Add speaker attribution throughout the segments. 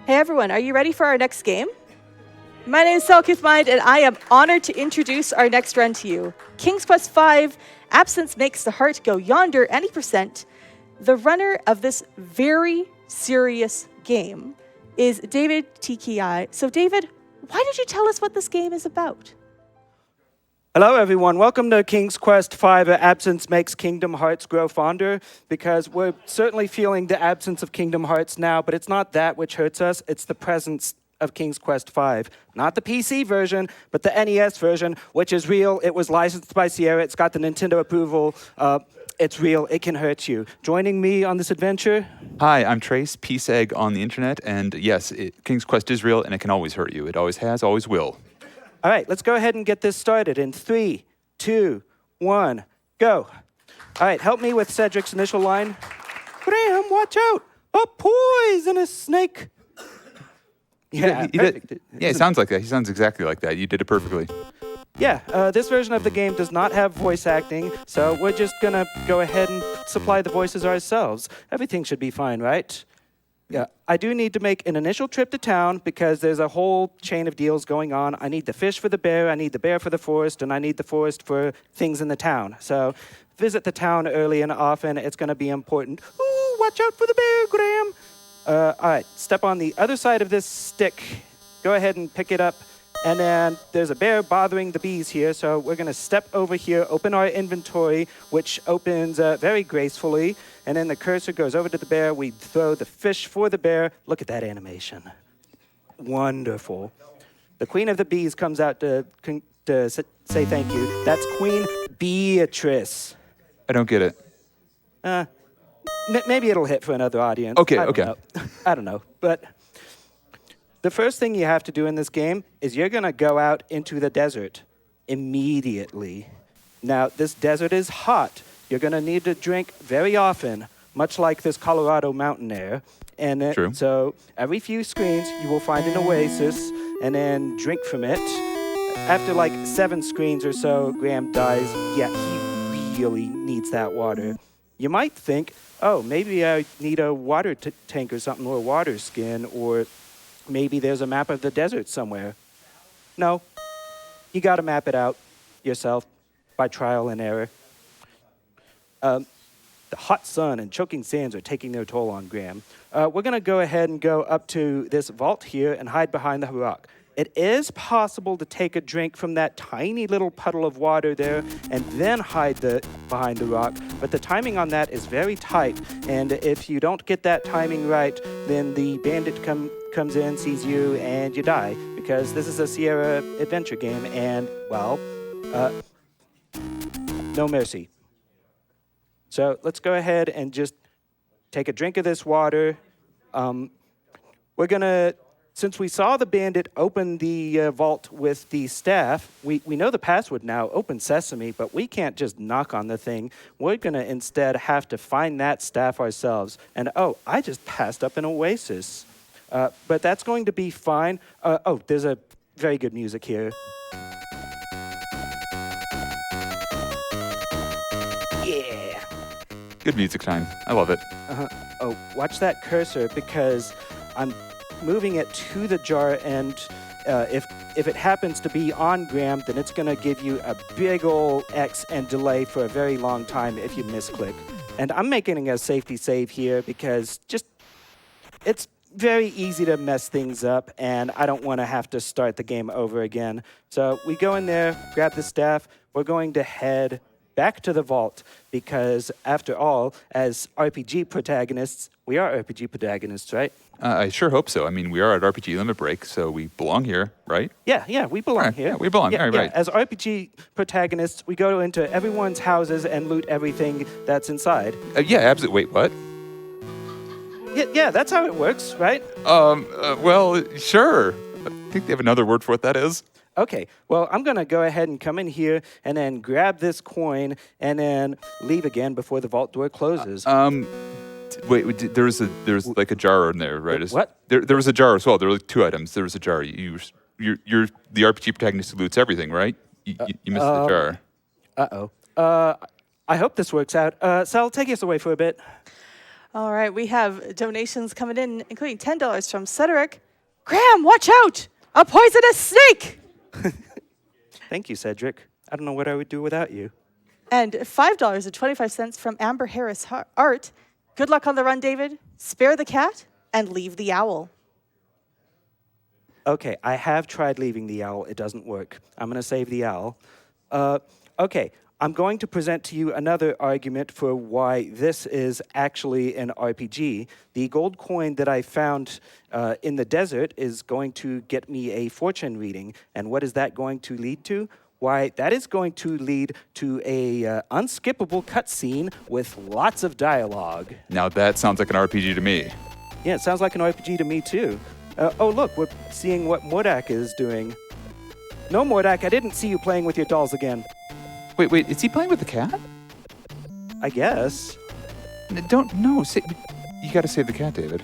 Speaker 1: Hey everyone, are you ready for our next game? My name is Selkithmind, and I am honored to introduce our next run to you. King's Quest V, Absence Makes the Heart Go Yonder any percent. The runner of this very serious game is davidtki. So David, why did you tell us what this game is about?
Speaker 2: Hello, everyone. Welcome to King's Quest V, Absence Makes Kingdom Hearts Grow Fonder, because we're certainly feeling the absence of Kingdom Hearts now, but it's not that which hurts us, it's the presence of King's Quest V. Not the PC version, but the NES version, which is real. It was licensed by Sierra. It's got the Nintendo approval. It's real. It can hurt you. Joining me on this adventure?
Speaker 3: Hi, I'm Trace, Peace Egg on the internet, and yes, King's Quest is real, and it can always hurt you. It always has, always will.
Speaker 2: All right, let's go ahead and get this started in 3, 2, 1, go. All right, help me with Cedric's initial line. Graham, watch out! A poisonous snake! Yeah,
Speaker 3: he sounds like that. He sounds exactly like that. You did it perfectly.
Speaker 2: Yeah, this version of the game does not have voice acting, so we're just gonna go ahead and supply the voices ourselves. Everything should be fine, right? Yeah, I do need to make an initial trip to town because there's a whole chain of deals going on. I need the fish for the bear, I need the bear for the forest, and I need the forest for things in the town. So visit the town early and often. It's going to be important. Ooh, watch out for the bear, Graham. All right, step on the other side of this stick. Go ahead and pick it up. And then there's a bear bothering the bees here, so we're going to step over here, open our inventory, which opens very gracefully, and then the cursor goes over to the bear. We throw the fish for the bear. Look at that animation. Wonderful. The queen of the bees comes out to say thank you. That's Queen Beatrice.
Speaker 3: I don't get it.
Speaker 2: Maybe it'll hit for another audience.
Speaker 3: Okay.
Speaker 2: I don't know, but... The first thing you have to do in this game is you're going to go out into the desert immediately. Now, this desert is hot. You're going to need to drink very often, much like this Colorado mountain air. And
Speaker 3: True.
Speaker 2: So every few screens, you will find an oasis and then drink from it. After like 7 screens or so, Graham dies. Yeah, he really needs that water. You might think, oh, maybe I need a water tank or something, or a water skin, or... maybe there's a map of the desert somewhere. No, you got to map it out yourself by trial and error. The hot sun and choking sands are taking their toll on Graham. We're going to go ahead and go up to this vault here and hide behind the rock. It is possible to take a drink from that tiny little puddle of water there and then hide behind the rock, but the timing on that is very tight, and if you don't get that timing right, then the bandit comes in, sees you, and you die, because this is a Sierra adventure game, and, well, no mercy. So let's go ahead and just take a drink of this water. We're going to... Since we saw the bandit open the vault with the staff, we know the password now, open sesame, but we can't just knock on the thing. We're going to instead have to find that staff ourselves. And, oh, I just passed up an oasis. But that's going to be fine. There's a very good music here. Yeah.
Speaker 3: Good music time. I love it.
Speaker 2: Oh, watch that cursor, because I'm moving it to the jar, and if it happens to be on Graham, then it's going to give you a big ol' X and delay for a very long time if you misclick. And I'm making a safety save here because it's very easy to mess things up, and I don't want to have to start the game over again. So we go in there, grab the staff. We're going to head back to the vault because, after all, as RPG protagonists, we are RPG protagonists, right?
Speaker 3: I sure hope so. I mean, we are at RPG Limit Break, so we belong here, right?
Speaker 2: Yeah, we belong here.
Speaker 3: Yeah, we belong.
Speaker 2: Yeah,
Speaker 3: right.
Speaker 2: As RPG protagonists, we go into everyone's houses and loot everything that's inside.
Speaker 3: Yeah, absolutely. Wait, what?
Speaker 2: Yeah, that's how it works, right?
Speaker 3: Well, sure. I think they have another word for what that is.
Speaker 2: Okay, well, I'm going to go ahead and come in here and then grab this coin and then leave again before the vault door closes.
Speaker 3: Wait, there's like a jar in there, right?
Speaker 2: What?
Speaker 3: There was a jar as well. There were like 2 items. There was a jar. You're the RPG protagonist who loots everything, right? You missed the jar.
Speaker 2: Uh-oh. I hope this works out. Sal, take us away for a bit.
Speaker 1: All right, we have donations coming in, including $10 from Cedric. Graham, watch out! A poisonous snake!
Speaker 2: Thank you, Cedric. I don't know what I would do without you.
Speaker 1: And $5.25 from Amber Harris Art. Good luck on the run, David. Spare the cat and leave the owl.
Speaker 2: Okay, I have tried leaving the owl. It doesn't work. I'm going to save the owl. Okay, I'm going to present to you another argument for why this is actually an RPG. The gold coin that I found in the desert is going to get me a fortune reading. And what is that going to lead to? Why, that is going to lead to a unskippable cutscene with lots of dialogue.
Speaker 3: Now that sounds like an RPG to me.
Speaker 2: Yeah, it sounds like an RPG to me, too. Oh, look, we're seeing what Mordak is doing. No, Mordak, I didn't see you playing with your dolls again.
Speaker 3: Wait, is he playing with the cat?
Speaker 2: I guess.
Speaker 3: You got to save the cat, David.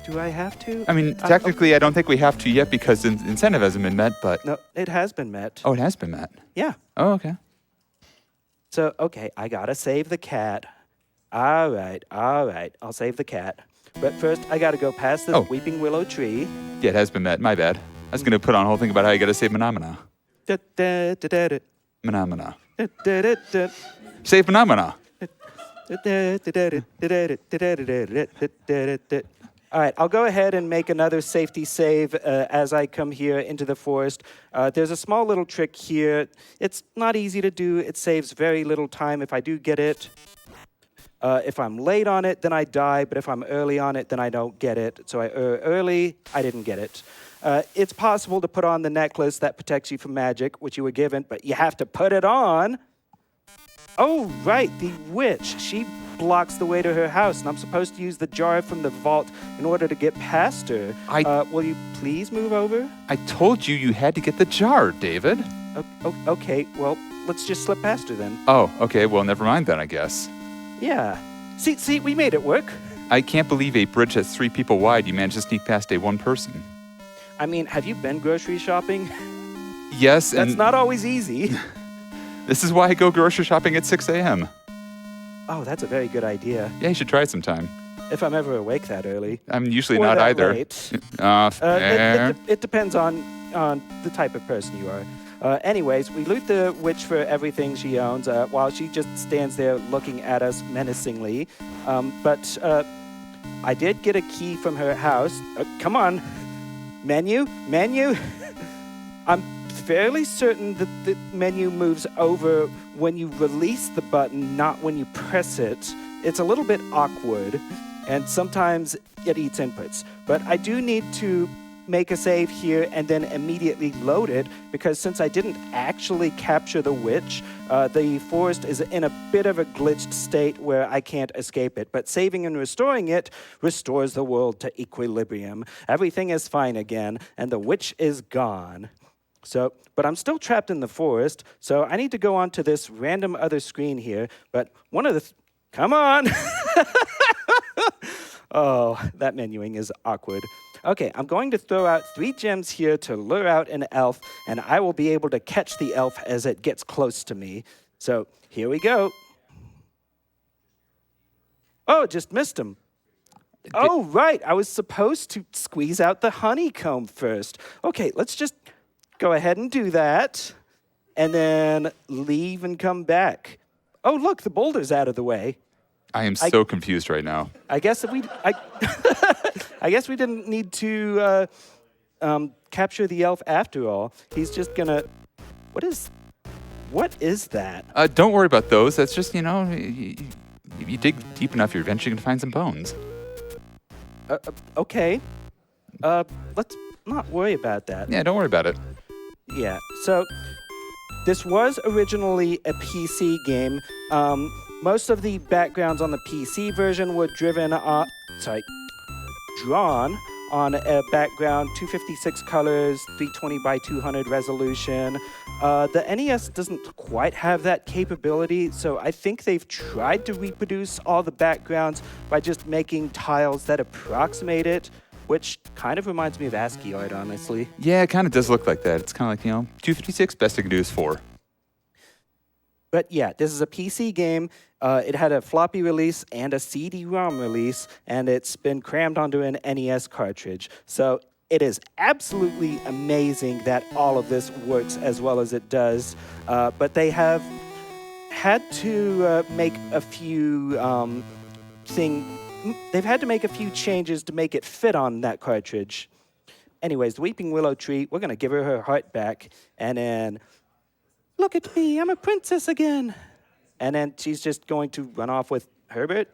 Speaker 2: Do I have to?
Speaker 3: I mean, technically, I don't think we have to yet because the incentive hasn't been met, but...
Speaker 2: No, it has been met.
Speaker 3: Oh, it has been met?
Speaker 2: Yeah.
Speaker 3: Oh, okay.
Speaker 2: So, okay, I gotta save the cat. All right, I'll save the cat. But first, I gotta go past this weeping willow tree.
Speaker 3: Yeah, it has been met. My bad. I was going to put on a whole thing about how you got to save Phenomena. Phenomena. Save Phenomena.
Speaker 2: All right, I'll go ahead and make another safety save as I come here into the forest. There's a small little trick here. It's not easy to do. It saves very little time if I do get it. If I'm late on it, then I die, but if I'm early on it, then I don't get it. So I early, I didn't get it. It's possible to put on the necklace that protects you from magic, which you were given, but you have to put it on. Oh, right, the witch. She blocks the way to her house, and I'm supposed to use the jar from the vault in order to get past her. Will you please move over?
Speaker 3: I told you had to get the jar, David.
Speaker 2: Okay, well, let's just slip past her then.
Speaker 3: Oh, okay, well, never mind then, I guess.
Speaker 2: Yeah. See, we made it work.
Speaker 3: I can't believe a bridge that's 3 people wide, you managed to sneak past a 1 person.
Speaker 2: I mean, have you been grocery shopping?
Speaker 3: Yes,
Speaker 2: That's not always easy.
Speaker 3: This is why I go grocery shopping at 6 a.m.
Speaker 2: Oh, that's a very good idea.
Speaker 3: Yeah, you should try it sometime.
Speaker 2: If I'm ever awake that early.
Speaker 3: I'm usually
Speaker 2: or
Speaker 3: not
Speaker 2: that
Speaker 3: either.
Speaker 2: Late.
Speaker 3: Fair.
Speaker 2: It depends on the type of person you are. Anyways, we loot the witch for everything she owns while she just stands there looking at us menacingly. But I did get a key from her house. Come on. Menu? I'm fairly certain that the menu moves over when you release the button, not when you press it. It's a little bit awkward, and sometimes it eats inputs. But I do need to make a save here and then immediately load it, because since I didn't actually capture the witch, the forest is in a bit of a glitched state where I can't escape it. But saving and restoring it restores the world to equilibrium. Everything is fine again, and the witch is gone. So, but I'm still trapped in the forest, so I need to go on to this random other screen here. But one of the... Come on! Oh, that menuing is awkward. Okay, I'm going to throw out 3 gems here to lure out an elf, and I will be able to catch the elf as it gets close to me. So, here we go. Oh, just missed him. Oh, right, I was supposed to squeeze out the honeycomb first. Okay, let's just go ahead and do that, and then leave and come back. Oh, look, the boulder's out of the way.
Speaker 3: I am so confused right now.
Speaker 2: I guess I guess we didn't need to capture the elf after all. He's just gonna... What is that?
Speaker 3: Don't worry about those. That's just, if you dig deep enough, you're eventually going to find some bones.
Speaker 2: Okay. Let's not worry about that.
Speaker 3: Yeah, don't worry about it.
Speaker 2: Yeah, so this was originally a PC game. Most of the backgrounds on the PC version were drawn on a background, 256 colors, 320 by 200 resolution. The NES doesn't quite have that capability, so I think they've tried to reproduce all the backgrounds by just making tiles that approximate it, which kind of reminds me of ASCII art, honestly.
Speaker 3: Yeah, it kind of does look like that. It's kind of like, 256, best I can do is 4.
Speaker 2: But yeah, this is a PC game. It had a floppy release and a CD-ROM release, and it's been crammed onto an NES cartridge. So it is absolutely amazing that all of this works as well as it does. But they have had to make a few They've had to make a few changes to make it fit on that cartridge. Anyways, the Weeping Willow Tree, we're going to give her heart back, and then, look at me, I'm a princess again. And then she's just going to run off with Herbert,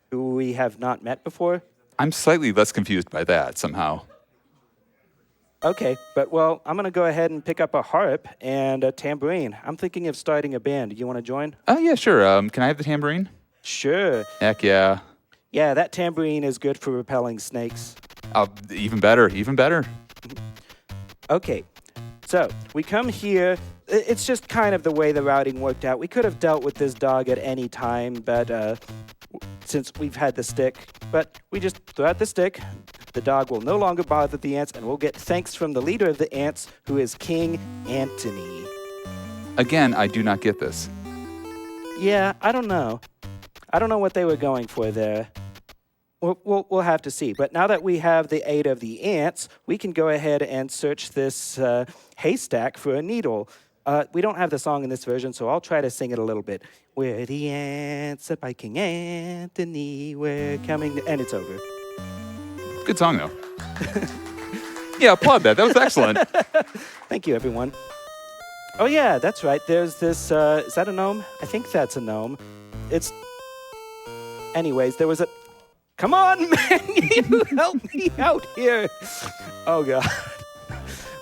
Speaker 2: who we have not met before.
Speaker 3: I'm slightly less confused by that somehow.
Speaker 2: Okay, but well, I'm going to go ahead and pick up a harp and a tambourine. I'm thinking of starting a band. Do you want to join?
Speaker 3: Oh, yeah, sure. Can I have the tambourine?
Speaker 2: Sure.
Speaker 3: Heck yeah.
Speaker 2: Yeah, that tambourine is good for repelling snakes.
Speaker 3: Even better, even better.
Speaker 2: Okay, so we come here. It's just kind of the way the routing worked out. We could have dealt with this dog at any time, but since we've had the stick, but we just throw out the stick. The dog will no longer bother the ants, and we'll get thanks from the leader of the ants, who is King Antony.
Speaker 3: Again, I do not get this.
Speaker 2: Yeah, I don't know. I don't know what they were going for there. We'll have to see. But now that we have the aid of the ants, we can go ahead and search this haystack for a needle. We don't have the song in this version, so I'll try to sing it a little bit. We're the ants by King Antony, we're coming, and it's over.
Speaker 3: Good song, though. Yeah, applaud that. That was excellent.
Speaker 2: Thank you, everyone. Oh, yeah, that's right. There's this, is that a gnome? I think that's a gnome. Anyways, there was a... Come on, man, you help me out here. Oh, God.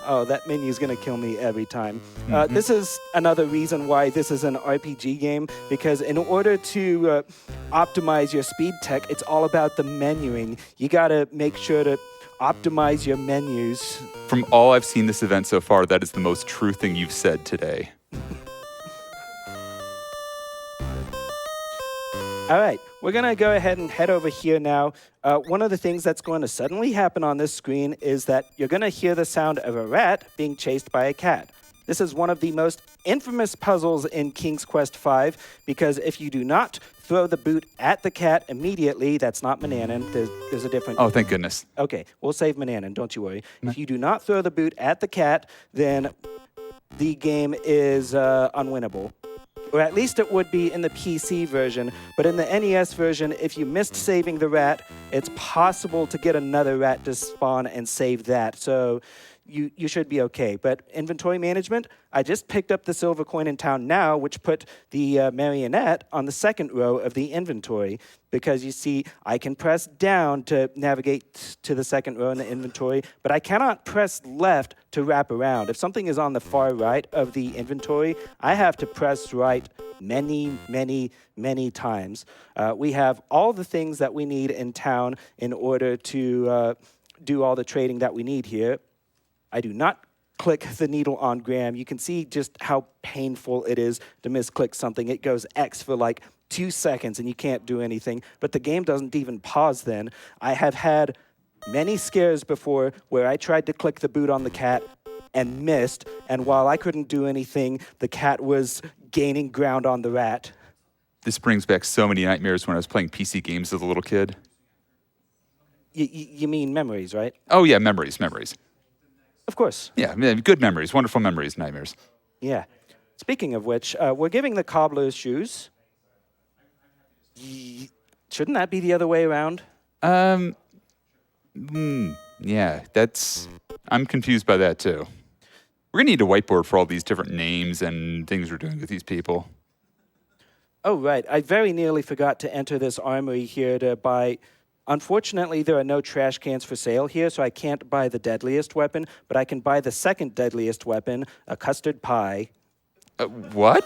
Speaker 2: Oh, that menu's going to kill me every time. This is another reason why this is an RPG game, because in order to optimize your speed tech, it's all about the menuing. You got to make sure to optimize your menus.
Speaker 3: From all I've seen this event so far, that is the most true thing you've said today.
Speaker 2: All right, we're going to go ahead and head over here now. One of the things that's going to suddenly happen on this screen is that you're going to hear the sound of a rat being chased by a cat. This is one of the most infamous puzzles in King's Quest V, because if you do not throw the boot at the cat immediately, that's not Mananan, there's a different...
Speaker 3: Oh, thank goodness.
Speaker 2: Okay, we'll save Mananan, don't you worry. If you do not throw the boot at the cat, then the game is unwinnable. Or at least it would be in the PC version. But in the NES version, if you missed saving the rat, it's possible to get another rat to spawn and save that. So you should be okay. But inventory management, I just picked up the silver coin in town now, which put the marionette on the second row of the inventory. Because you see, I can press down to navigate to the second row in the inventory, but I cannot press left to wrap around. If something is on the far right of the inventory, I have to press right many, many, many times. We have all the things that we need in town in order to do all the trading that we need here. I do not click the needle on Graham. You can see just how painful it is to misclick something. It goes X for like 2 seconds and you can't do anything, but the game doesn't even pause then. I have had many scares before where I tried to click the boot on the cat and missed, and while I couldn't do anything, the cat was gaining ground on the rat.
Speaker 3: This brings back so many nightmares when I was playing PC games as a little kid.
Speaker 2: You mean memories, right?
Speaker 3: Oh, yeah, memories.
Speaker 2: Of course.
Speaker 3: Yeah, good memories, wonderful memories, nightmares.
Speaker 2: Yeah. Speaking of which, we're giving the cobbler's shoes. Shouldn't that be the other way around?
Speaker 3: Yeah, I'm confused by that too. We're gonna need a whiteboard for all these different names and things we're doing with these people.
Speaker 2: Oh, right. I very nearly forgot to enter this armory here to buy... Unfortunately, there are no trash cans for sale here, so I can't buy the deadliest weapon, but I can buy the second deadliest weapon, a custard pie.
Speaker 3: What?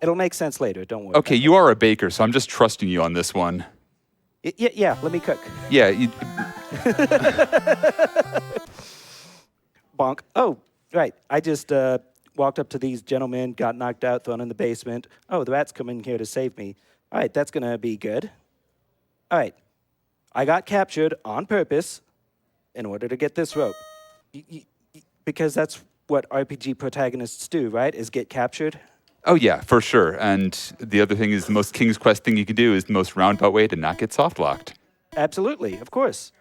Speaker 2: It'll make sense later, don't worry.
Speaker 3: Okay, you are a baker, so I'm just trusting you on this one.
Speaker 2: Yeah, let me cook.
Speaker 3: Yeah.
Speaker 2: Bonk. Oh, right. I just walked up to these gentlemen, got knocked out, thrown in the basement. Oh, the rat's coming here to save me. All right, that's going to be good. All right. I got captured on purpose in order to get this rope. Because that's what RPG protagonists do, right? Is get captured.
Speaker 3: Oh, yeah, for sure. And the other thing is the most King's Quest thing you can do is the most roundabout way to not get soft locked.
Speaker 2: Absolutely, of course.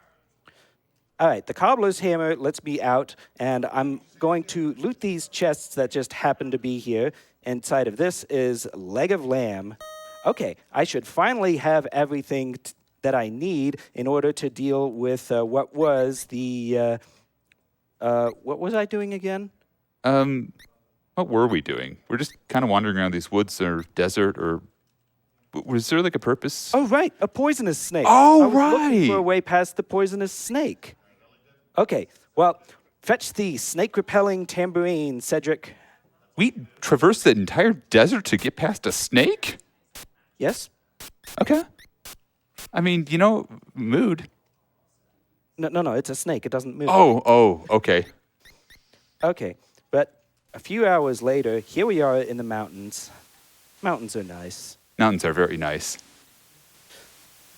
Speaker 2: All right, the cobbler's hammer lets me out, and I'm going to loot these chests that just happen to be here. Inside of this is leg of lamb. Okay, I should finally have everything that I need in order to deal with what was the... what was I doing again?
Speaker 3: What were we doing? We're just kind of wandering around these woods or desert or... Was there like a purpose?
Speaker 2: Oh, right, a poisonous snake.
Speaker 3: Oh,
Speaker 2: I was looking for a
Speaker 3: right.
Speaker 2: way past the poisonous snake. Okay, well, fetch the snake-repelling tambourine, Cedric.
Speaker 3: We traversed the entire desert to get past a snake?
Speaker 2: Yes?
Speaker 3: Okay. I mean, mood.
Speaker 2: No, it's a snake. It doesn't move.
Speaker 3: Oh, okay.
Speaker 2: Okay, but a few hours later, here we are in the mountains. Mountains are nice.
Speaker 3: Mountains are very nice.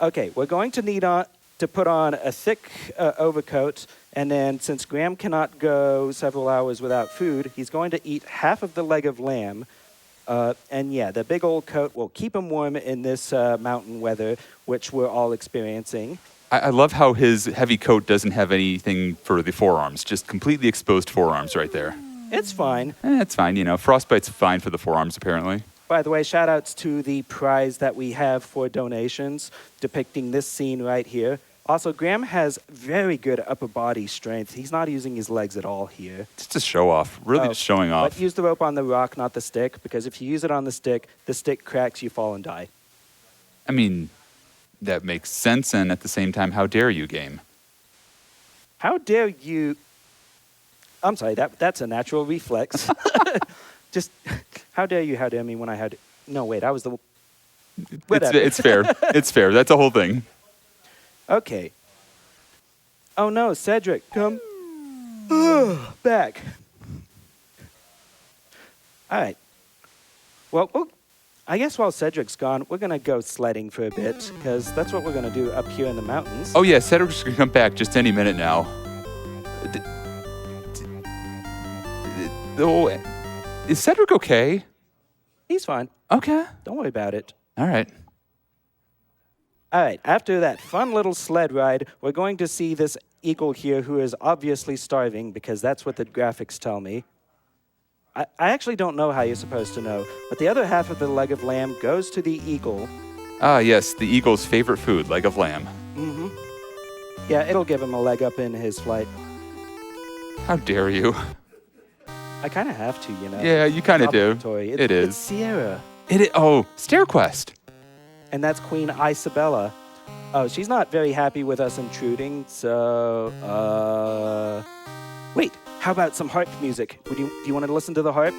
Speaker 2: Okay, we're going to need to put on a thick overcoat, and then since Graham cannot go several hours without food, he's going to eat half of the leg of lamb. And yeah, the big old coat will keep him warm in this mountain weather, which we're all experiencing.
Speaker 3: I love how his heavy coat doesn't have anything for the forearms, just completely exposed forearms right there.
Speaker 2: It's fine.
Speaker 3: It's fine, frostbite's fine for the forearms, apparently.
Speaker 2: By the way, shout outs to the prize that we have for donations depicting this scene right here. Also, Graham has very good upper body strength. He's not using his legs at all here.
Speaker 3: Just a show off, really just showing off.
Speaker 2: But use the rope on the rock, not the stick, because if you use it on the stick cracks, you fall and die.
Speaker 3: I mean, that makes sense, and at the same time, how dare you, game?
Speaker 2: How dare you... I'm sorry, that's a natural reflex. Just, how dare you, how dare me when I had... No, wait, I was the... Whatever.
Speaker 3: It's fair. It's fair. That's a whole thing.
Speaker 2: Okay. Oh no, Cedric, come back. All right. Well, I guess while Cedric's gone, we're going to go sledding for a bit, because that's what we're going to do up here in the mountains.
Speaker 3: Oh, yeah, Cedric's going to come back just any minute now. Is Cedric okay?
Speaker 2: He's fine.
Speaker 3: Okay.
Speaker 2: Don't worry about it.
Speaker 3: All right.
Speaker 2: All right, after that fun little sled ride, we're going to see this eagle here who is obviously starving, because that's what the graphics tell me. I actually don't know how you're supposed to know, but the other half of the leg of lamb goes to the eagle.
Speaker 3: Ah, yes, the eagle's favorite food, leg of lamb.
Speaker 2: Mm-hmm. Yeah, it'll give him a leg up in his flight.
Speaker 3: How dare you?
Speaker 2: I kind of have to,
Speaker 3: Yeah, you kind of do.
Speaker 2: It is. It's Sierra.
Speaker 3: Oh, Stair Quest.
Speaker 2: And that's Queen Isabella. Oh, she's not very happy with us intruding, so, Wait, how about some harp music? Do you want to listen to the harp?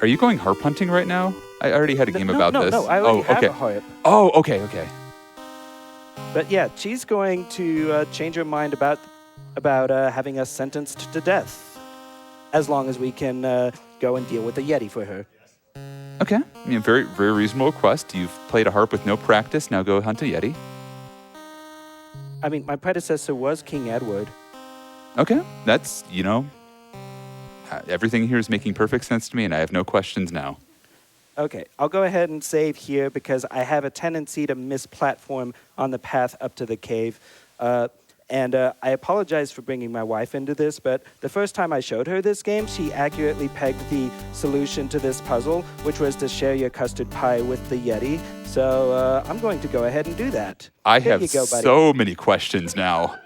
Speaker 3: Are you going harp hunting right now? I already had a game about this.
Speaker 2: No, I already have a harp.
Speaker 3: Oh, okay.
Speaker 2: But yeah, she's going to change her mind about having us sentenced to death, as long as we can go and deal with the Yeti for her.
Speaker 3: Okay. I mean, very, very reasonable request. You've played a harp with no practice. Now go hunt a Yeti.
Speaker 2: I mean, my predecessor was King Edward.
Speaker 3: Okay. That's, everything here is making perfect sense to me, and I have no questions now.
Speaker 2: Okay, I'll go ahead and save here because I have a tendency to misplatform on the path up to the cave. And I apologize for bringing my wife into this, but the first time I showed her this game, she accurately pegged the solution to this puzzle, which was to share your custard pie with the Yeti. So I'm going to go ahead and do that.
Speaker 3: I
Speaker 2: Here
Speaker 3: have
Speaker 2: you go, buddy.
Speaker 3: so many questions now.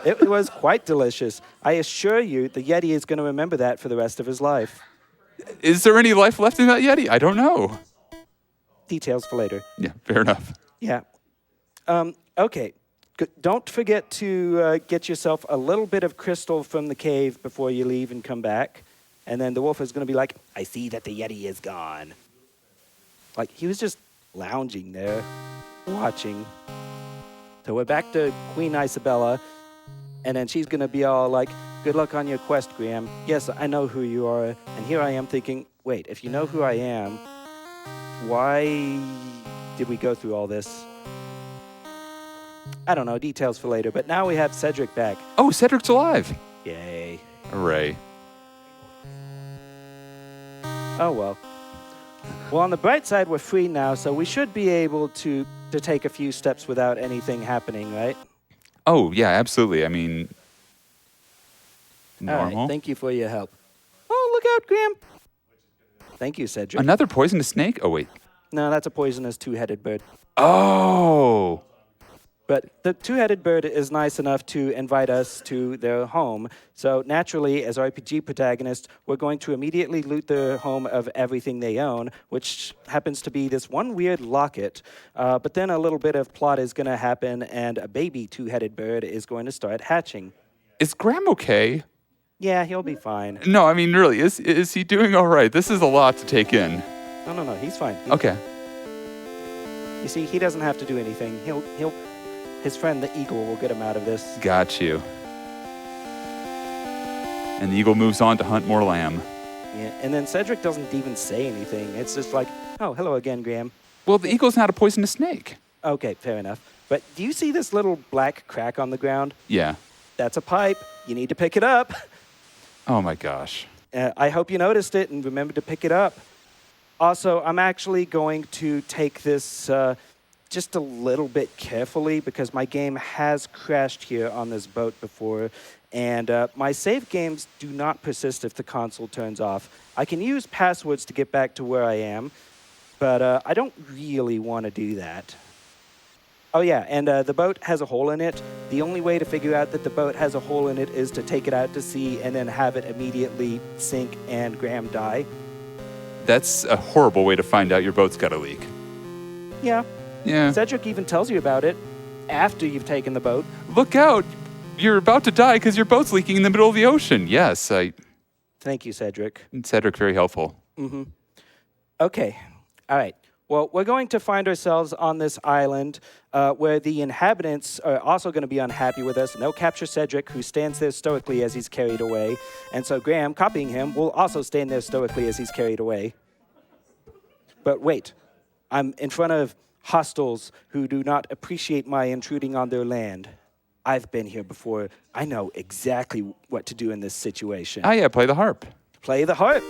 Speaker 2: It was quite delicious. I assure you, the Yeti is going to remember that for the rest of his life.
Speaker 3: Is there any life left in that Yeti? I don't know.
Speaker 2: Details for later.
Speaker 3: Yeah, fair enough.
Speaker 2: Yeah. Okay. Don't forget to get yourself a little bit of crystal from the cave before you leave and come back. And then the wolf is going to be like, I see that the Yeti is gone. Like, he was just lounging there, watching. So we're back to Queen Isabella. And then she's going to be all like, good luck on your quest, Graham. Yes, I know who you are. And here I am thinking, wait, if you know who I am, why did we go through all this? I don't know, details for later. But now we have Cedric back.
Speaker 3: Oh, Cedric's alive.
Speaker 2: Yay.
Speaker 3: Hooray.
Speaker 2: Oh, well. Well, on the bright side, we're free now, so we should be able to take a few steps without anything happening, right?
Speaker 3: Oh, yeah, absolutely. I mean,
Speaker 2: All
Speaker 3: normal.
Speaker 2: right, thank you for your help. Oh, look out, Graham. Thank you, Cedric.
Speaker 3: Another poisonous snake? Oh, wait.
Speaker 2: No, that's a poisonous two-headed bird.
Speaker 3: Oh!
Speaker 2: But the two-headed bird is nice enough to invite us to their home. So naturally, as RPG protagonists, we're going to immediately loot their home of everything they own, which happens to be this one weird locket. But then a little bit of plot is going to happen, and a baby two-headed bird is going to start hatching.
Speaker 3: Is Graham okay?
Speaker 2: Yeah, he'll be fine.
Speaker 3: No, I mean, really, is he doing all right? This is a lot to take in.
Speaker 2: No, he's fine.
Speaker 3: Okay.
Speaker 2: You see, he doesn't have to do anything. His friend the eagle will get him out of this.
Speaker 3: Got you. And the eagle moves on to hunt more lamb.
Speaker 2: Yeah, and then Cedric doesn't even say anything. It's just like, oh, hello again, Graham.
Speaker 3: Well, the eagle's not a poisonous snake.
Speaker 2: Okay, fair enough. But do you see this little black crack on the ground?
Speaker 3: Yeah.
Speaker 2: That's a pipe. You need to pick it up.
Speaker 3: Oh, my gosh.
Speaker 2: I hope you noticed it and remember to pick it up. Also, I'm actually going to take this just a little bit carefully because my game has crashed here on this boat before, and my save games do not persist if the console turns off. I can use passwords to get back to where I am, but I don't really want to do that. Oh yeah, and the boat has a hole in it. The only way to figure out that the boat has a hole in it is to take it out to sea and then have it immediately sink and Graham die.
Speaker 3: That's a horrible way to find out your boat's got a leak.
Speaker 2: Yeah.
Speaker 3: Yeah.
Speaker 2: Cedric even tells you about it after you've taken the boat.
Speaker 3: Look out! You're about to die because your boat's leaking in the middle of the ocean. Yes,
Speaker 2: Thank you, Cedric.
Speaker 3: Cedric, very helpful.
Speaker 2: Mm-hmm. Okay. All right. Well, we're going to find ourselves on this island where the inhabitants are also going to be unhappy with us, and they'll capture Cedric, who stands there stoically as he's carried away. And so Graham, copying him, will also stand there stoically as he's carried away. But wait, I'm in front of hostiles who do not appreciate my intruding on their land. I've been here before. I know exactly what to do in this situation.
Speaker 3: Oh, yeah, play the harp.
Speaker 2: Play the harp.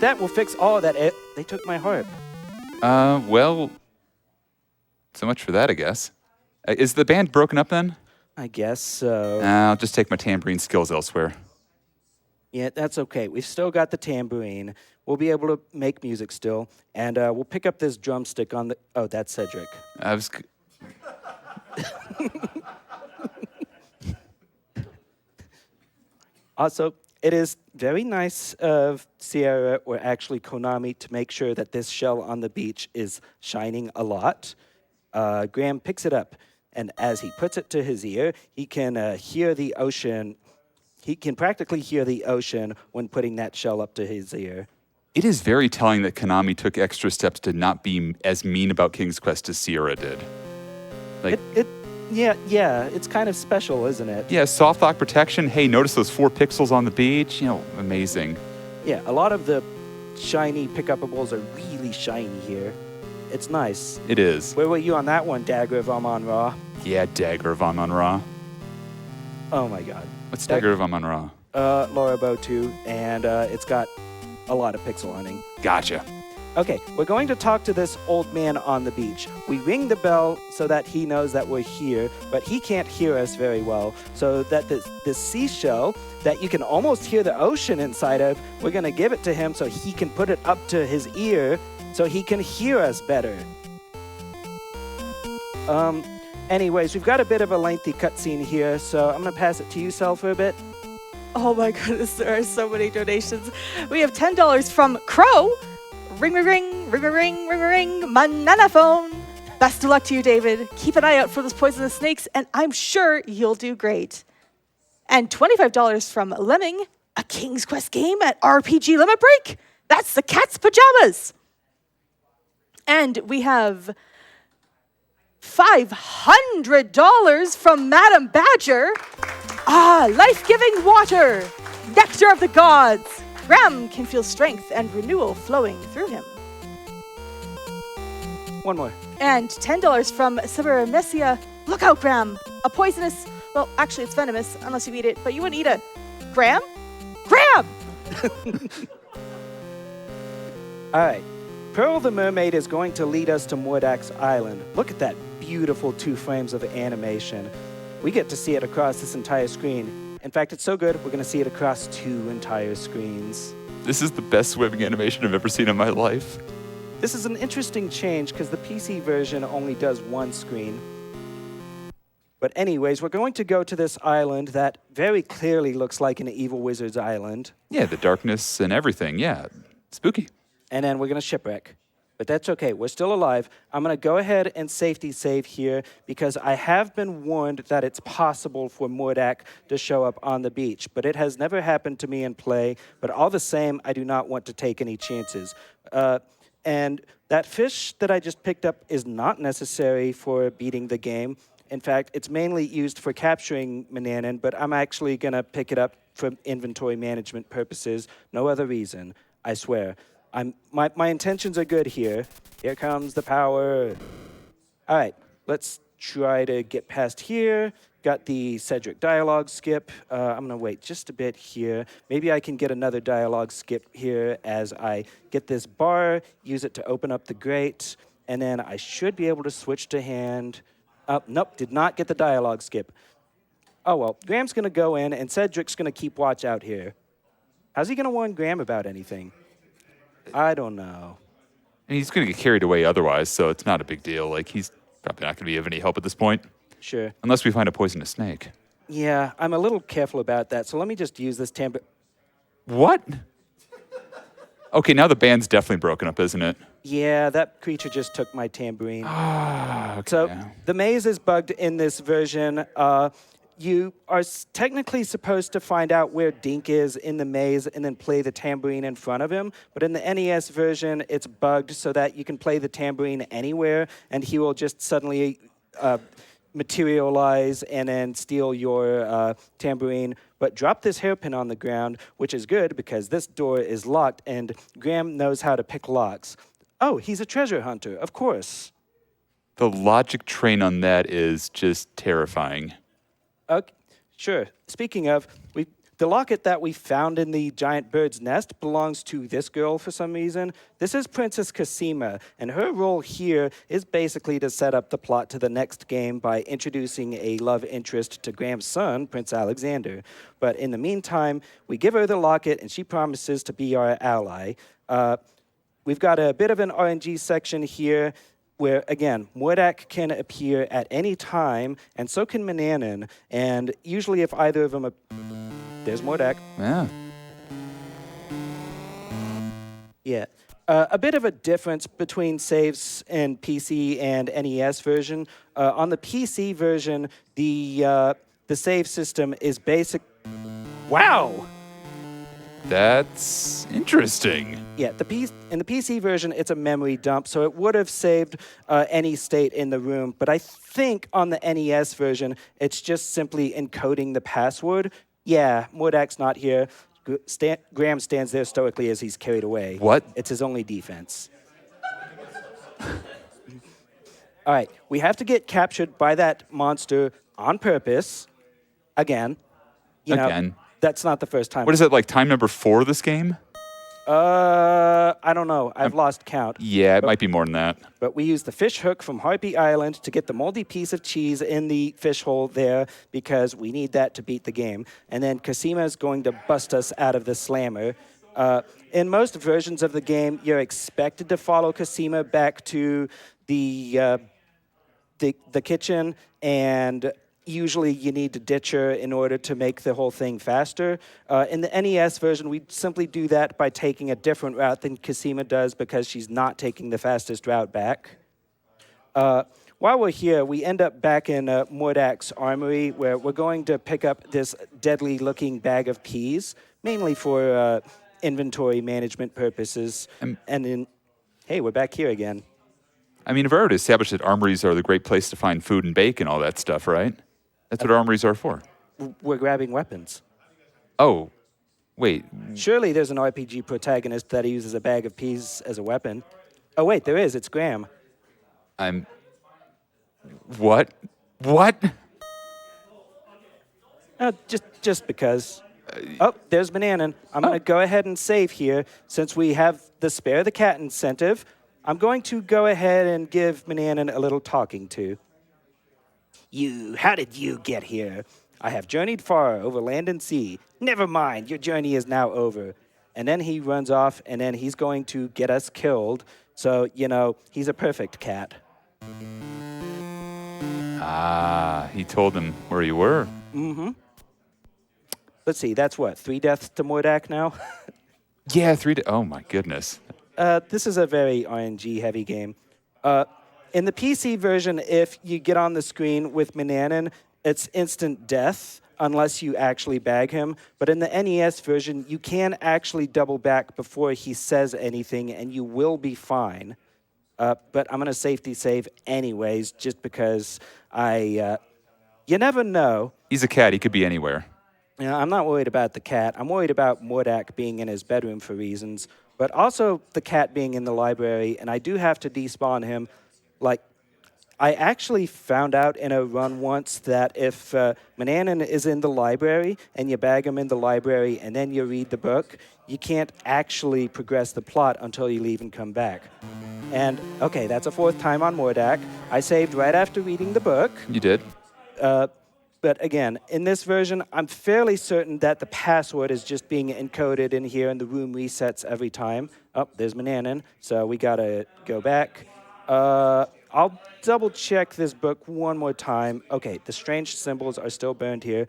Speaker 2: That will fix all of that. They took my harp.
Speaker 3: Well, so much for that, I guess. Is the band broken up then?
Speaker 2: I guess so.
Speaker 3: I'll just take my tambourine skills elsewhere.
Speaker 2: Yeah, that's okay. We've still got the tambourine. We'll be able to make music still. And we'll pick up this drumstick on the... Oh, that's Cedric.
Speaker 3: I was...
Speaker 2: Also, it is very nice of Sierra, or actually Konami, to make sure that this shell on the beach is shining a lot. Graham picks it up, and as he puts it to his ear, he can hear the ocean. He can practically hear the ocean when putting that shell up to his ear.
Speaker 3: It is very telling that Konami took extra steps to not be as mean about King's Quest as Sierra did. Like,
Speaker 2: Yeah, it's kind of special, isn't it?
Speaker 3: yeah, soft lock protection. Hey, notice those 4 pixels on the beach? You know, amazing.
Speaker 2: Yeah, a lot of the shiny pick-upables are really shiny here. It's nice.
Speaker 3: It is.
Speaker 2: Where were you on that one, Dagger of Amon-Ra?
Speaker 3: Yeah, Dagger of Amon-Ra.
Speaker 2: Oh my god.
Speaker 3: What's Dagger of Amon-Ra?
Speaker 2: Lorabo 2, and it's got a lot of pixel hunting.
Speaker 3: Gotcha.
Speaker 2: Okay, we're going to talk to this old man on the beach. We ring the bell so that he knows that we're here, but he can't hear us very well. So that this seashell that you can almost hear the ocean inside of, we're going to give it to him so he can put it up to his ear so he can hear us better. Anyways, we've got a bit of a lengthy cutscene here, so I'm going to pass it to you, Sel, for a bit.
Speaker 1: Oh my goodness, there are so many donations. We have $10 from Crow. Ring, ring, ring, ring, ring, ring, ring, ring, banana phone. Best of luck to you, David. Keep an eye out for those poisonous snakes, and I'm sure you'll do great. And $25 from Lemming, a King's Quest game at RPG Limit Break. That's the cat's pajamas. And we have $500 from Madam Badger. Life-giving water, nectar of the gods. Graham can feel strength and renewal flowing through him.
Speaker 2: One more.
Speaker 1: And $10 from Cybermesia. Look out, Graham. A poisonous, well, actually it's venomous unless you eat it, but you wouldn't eat a Graham? Graham!
Speaker 2: All right. Pearl the Mermaid is going to lead us to Mordak's Island. Look at that beautiful 2 frames of animation. We get to see it across this entire screen. In fact, it's so good, we're going to see it across 2 entire screens.
Speaker 3: This is the best swimming animation I've ever seen in my life.
Speaker 2: This is an interesting change because the PC version only does 1 screen. But anyways, we're going to go to this island that very clearly looks like an evil wizard's island.
Speaker 3: Yeah, the darkness and everything. Yeah, spooky.
Speaker 2: And then we're going to shipwreck. But that's okay. We're still alive. I'm going to go ahead and safety save here because I have been warned that it's possible for Mordak to show up on the beach. But it has never happened to me in play. But all the same, I do not want to take any chances. And that fish that I just picked up is not necessary for beating the game. In fact, it's mainly used for capturing Mananan, but I'm actually going to pick it up for inventory management purposes. No other reason, I swear. My intentions are good here. Here comes the power. All right, let's try to get past here. Got the Cedric dialogue skip. I'm going to wait just a bit here. Maybe I can get another dialogue skip here as I get this bar, use it to open up the grate, and then I should be able to switch to hand. Nope, did not get the dialogue skip. Oh, well, Graham's going to go in, and Cedric's going to keep watch out here. How's he going to warn Graham about anything? I don't know.
Speaker 3: And he's going to get carried away otherwise, so it's not a big deal. Like, he's probably not going to be of any help at this point.
Speaker 2: Sure.
Speaker 3: Unless we find a poisonous snake.
Speaker 2: Yeah, I'm a little careful about that, so let me just use this
Speaker 3: What? Okay, now the band's definitely broken up, isn't it?
Speaker 2: Yeah, that creature just took my tambourine.
Speaker 3: Okay.
Speaker 2: So the maze is bugged in this version. You are technically supposed to find out where Dink is in the maze and then play the tambourine in front of him. But in the NES version, it's bugged so that you can play the tambourine anywhere, and he will just suddenly materialize and then steal your tambourine. But drop this hairpin on the ground, which is good because this door is locked, and Graham knows how to pick locks. Oh, he's a treasure hunter, of course.
Speaker 3: The logic train on that is just terrifying.
Speaker 2: Okay, sure. Speaking of, the locket that we found in the giant bird's nest belongs to this girl for some reason. This is Princess Cosima, and her role here is basically to set up the plot to the next game by introducing a love interest to Graham's son, Prince Alexander. But in the meantime, we give her the locket, and she promises to be our ally. We've got a bit of an RNG section here, where, again, Mordak can appear at any time, and so can Mananan. And usually if either of them... There's Mordak.
Speaker 3: Yeah.
Speaker 2: Yeah. A bit of a difference between saves in PC and NES version. On the PC version, the save system is basic... Wow!
Speaker 3: That's interesting.
Speaker 2: Yeah, in the PC version, it's a memory dump, so it would have saved any state in the room. But I think on the NES version, it's just simply encoding the password. Yeah, Mordak's not here. Graham stands there stoically as he's carried away.
Speaker 3: What?
Speaker 2: It's his only defense. All right, we have to get captured by that monster on purpose. Again.
Speaker 3: Again.
Speaker 2: That's not the first time.
Speaker 3: What is it, like time number 4 of this game?
Speaker 2: I don't know. I've lost count.
Speaker 3: Yeah, it might be more than that.
Speaker 2: But we use the fish hook from Harpy Island to get the moldy piece of cheese in the fish hole there because we need that to beat the game. And then Cosima is going to bust us out of the slammer. In most versions of the game, you're expected to follow Cosima back to the kitchen, and usually you need to ditch her in order to make the whole thing faster. In the NES version, we simply do that by taking a different route than Cosima does because she's not taking the fastest route back. While we're here, we end up back in Mordak's armory where we're going to pick up this deadly-looking bag of peas, mainly for inventory management purposes. And then, hey, we're back here again.
Speaker 3: I mean, I've already established that armories are the great place to find food and bake and all that stuff, right? That's what armories are for.
Speaker 2: We're grabbing weapons.
Speaker 3: Oh, wait.
Speaker 2: Surely there's an RPG protagonist that uses a bag of peas as a weapon. Oh, wait, there is. It's Graham.
Speaker 3: What? What?
Speaker 2: Just because. Oh, there's Bananan. I'm going to go ahead and save here. Since we have the spare the cat incentive, I'm going to go ahead and give Bananan a little talking to. How did you get here? I have journeyed far over land and sea. Never mind, your journey is now over. And then he runs off, and then he's going to get us killed. So, he's a perfect cat.
Speaker 3: He told him where you were.
Speaker 2: Mm-hmm. Let's see, that's what, 3 deaths to Mordak now?
Speaker 3: Yeah, 3 Oh, my goodness.
Speaker 2: This is a very RNG-heavy game. In the PC version, if you get on the screen with Bananan, it's instant death unless you actually bag him. But in the NES version, you can actually double back before he says anything, and you will be fine. But I'm going to safety save anyways, just because you never know.
Speaker 3: He's a cat. He could be anywhere.
Speaker 2: I'm not worried about the cat. I'm worried about Mordak being in his bedroom for reasons, but also the cat being in the library, and I do have to despawn him. I actually found out in a run once that if Bananan is in the library and you bag him in the library and then you read the book, you can't actually progress the plot until you leave and come back. And, okay, that's a 4th time on Mordak. I saved right after reading the book.
Speaker 3: You did?
Speaker 2: But again, in this version, I'm fairly certain that the password is just being encoded in here and the room resets every time. Oh, there's Bananan, so we gotta go back. I'll double check this book one more time. Okay, the strange symbols are still burned here.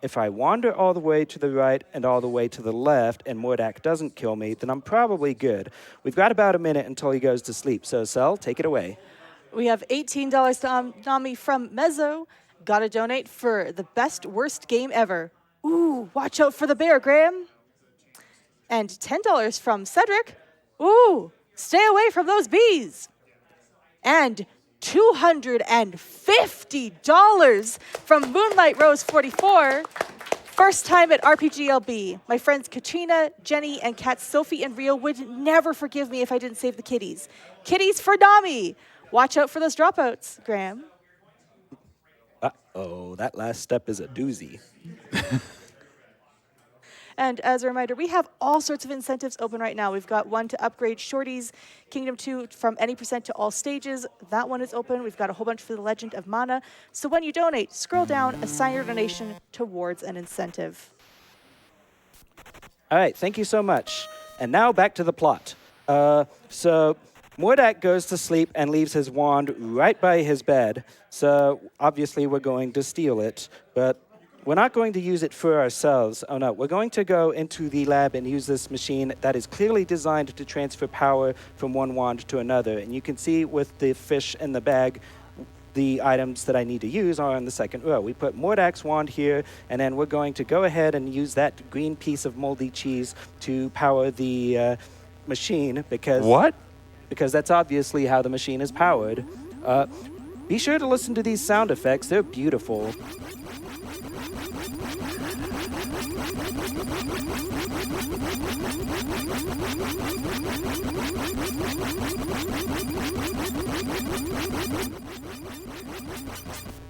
Speaker 2: If I wander all the way to the right and all the way to the left and Mordak doesn't kill me, then I'm probably good. We've got about a minute until he goes to sleep, so Cell, take it away.
Speaker 1: We have $18 to Nami from Mezzo. Gotta donate for the best worst game ever. Ooh, watch out for the bear, Graham. And $10 from Cedric. Ooh, stay away from those bees. And $250 from Moonlight Rose 44. First time at RPGLB. My friends Katrina, Jenny, and cats Sophie and Rio would never forgive me if I didn't save the kitties. Kitties for Nami. Watch out for those dropouts, Graham.
Speaker 2: Uh-oh, that last step is a doozy.
Speaker 1: And as a reminder, we have all sorts of incentives open right now. We've got one to upgrade Shorty's Kingdom 2 from any % to all stages. That one is open. We've got a whole bunch for the Legend of Mana. So when you donate, scroll down, assign your donation towards an incentive.
Speaker 2: All right, thank you so much. And now back to the plot. So Mordak goes to sleep and leaves his wand right by his bed. So obviously we're going to steal it, but we're not going to use it for ourselves. Oh no, we're going to go into the lab and use this machine that is clearly designed to transfer power from one wand to another. And you can see with the fish in the bag, the items that I need to use are in the second row. We put Mordak's wand here, and then we're going to go ahead and use that green piece of moldy cheese to power the machine because...
Speaker 3: What?
Speaker 2: Because that's obviously how the machine is powered. Be sure to listen to these sound effects. They're beautiful.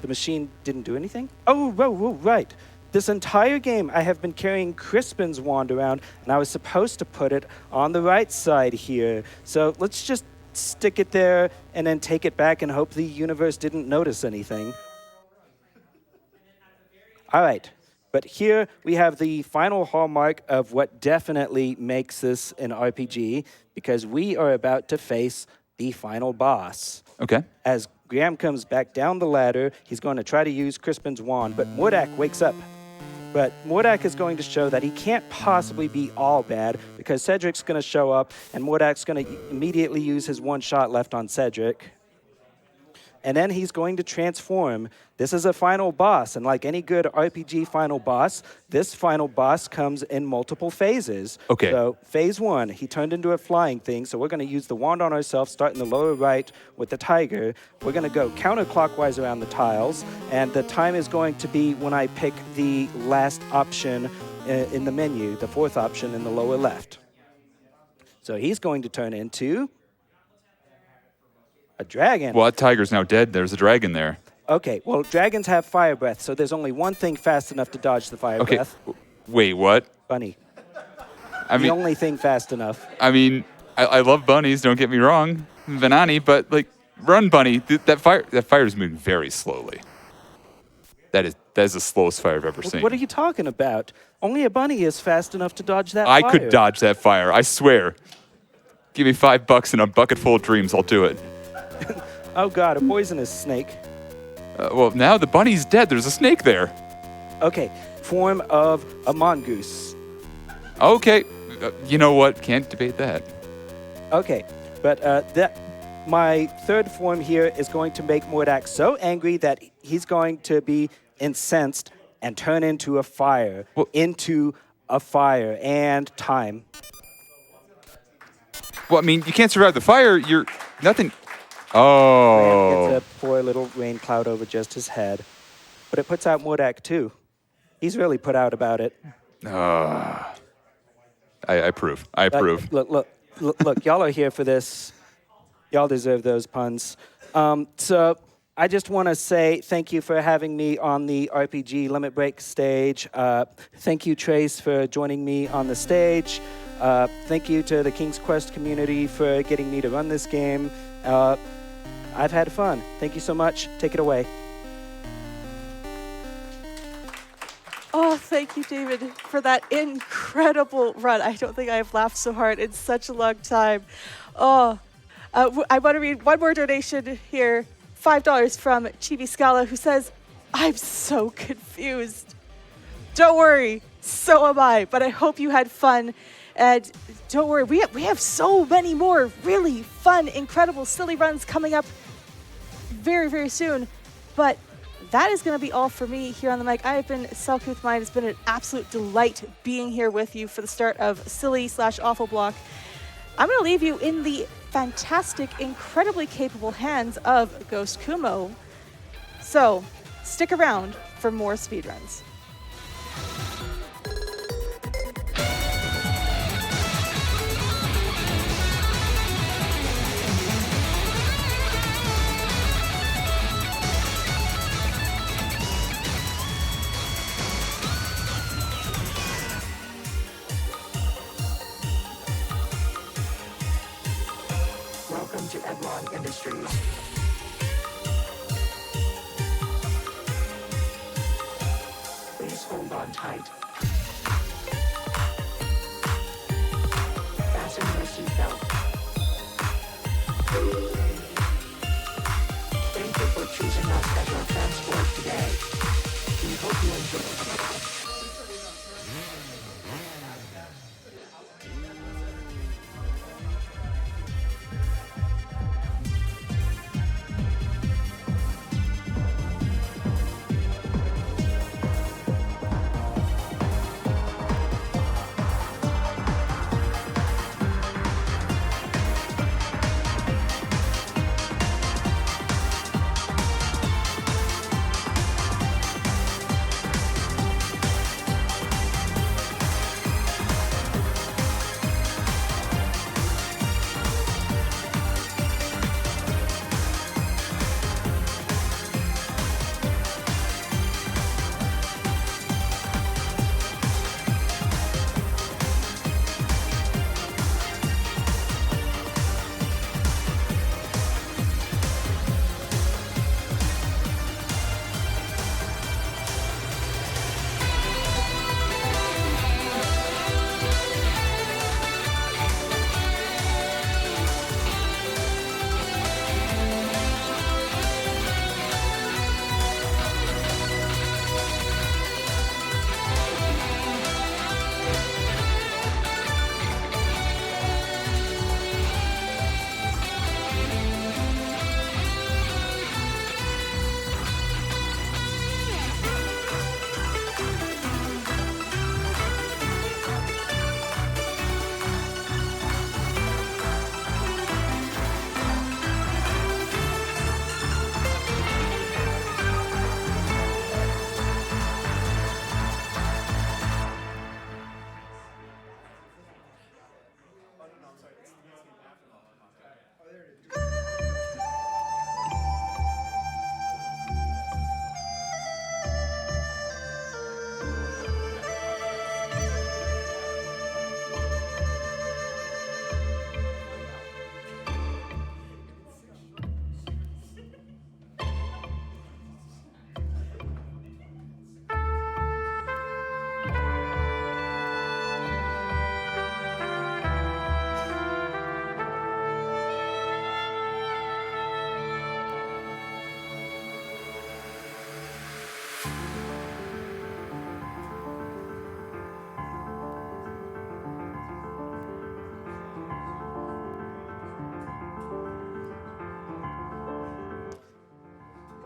Speaker 2: The machine didn't do anything? Oh, right. This entire game, I have been carrying Crispin's wand around, and I was supposed to put it on the right side here. So let's just stick it there and then take it back and hope the universe didn't notice anything. All right, but here we have the final hallmark of what definitely makes this an RPG, because we are about to face the final boss.
Speaker 3: Okay.
Speaker 2: As Graham comes back down the ladder, he's going to try to use Crispin's wand, but Mordak wakes up. But Mordak is going to show that he can't possibly be all bad because Cedric's going to show up and Mordak's going to immediately use his one shot left on Cedric. And then he's going to transform. This is a final boss, and like any good RPG final boss, this final boss comes in multiple phases.
Speaker 3: Okay.
Speaker 2: So phase 1, he turned into a flying thing, so we're going to use the wand on ourselves, start in the lower right with the tiger. We're going to go counterclockwise around the tiles, and the time is going to be when I pick the last option in the menu, the 4th option in the lower left. So he's going to turn into a dragon.
Speaker 3: Well, that tiger's now dead. There's a dragon there.
Speaker 2: Okay, well, dragons have fire breath, so there's only one thing fast enough to dodge the fire breath.
Speaker 3: Wait, what?
Speaker 2: Bunny.
Speaker 3: I
Speaker 2: The
Speaker 3: mean,
Speaker 2: only thing fast enough.
Speaker 3: I love bunnies. Don't get me wrong, Vanani, but like, run, bunny. That fire is moving very slowly. That is the slowest fire I've ever seen.
Speaker 2: What are you talking about? Only a bunny is fast enough to dodge that
Speaker 3: I
Speaker 2: fire.
Speaker 3: could dodge that fire. I swear. Give me $5 and a bucket full of dreams. I'll do it.
Speaker 2: Oh God, a poisonous snake.
Speaker 3: Well, now the bunny's dead. There's a snake there.
Speaker 2: Okay, form of a mongoose.
Speaker 3: Okay. You know what? Can't debate that.
Speaker 2: Okay, but my third form here is going to make Mordak so angry that he's going to be incensed and turn into a fire.
Speaker 3: Well,
Speaker 2: And time.
Speaker 3: well, I mean, you can't survive the fire. You're nothing.
Speaker 2: Graham
Speaker 3: Oh.
Speaker 2: gets a poor little rain cloud over just his head. But it puts out Mordak too. He's really put out about it.
Speaker 3: I approve. I approve.
Speaker 2: Look, y'all are here for this. Y'all deserve those puns. So I just want to say thank you for having me on the RPG Limit Break stage. Thank you, Trace, for joining me on the stage. Thank you to the King's Quest community for getting me to run this game. I've had fun. Thank you so much. Take it away.
Speaker 1: Oh, thank you, David, for that incredible run. I don't think I have laughed so hard in such a long time. Oh, I want to read one more donation here. $5 from Chibi Scala, who says, I'm so confused. Don't worry, so am I, but I hope you had fun. And don't worry, we have so many more really fun, incredible, silly runs coming up very, very soon. But that is going to be all for me here on the mic. I have been Selkith Mind. It's been an absolute delight being here with you for the start of Silly/Awful Block. I'm going to leave you in the fantastic, incredibly capable hands of Ghost Kumo. So stick around for more speedruns.
Speaker 4: Welcome to Edlon Industries. Please hold on tight. Fasten your seatbelt. Thank you for choosing us as your transport today. We hope you enjoy.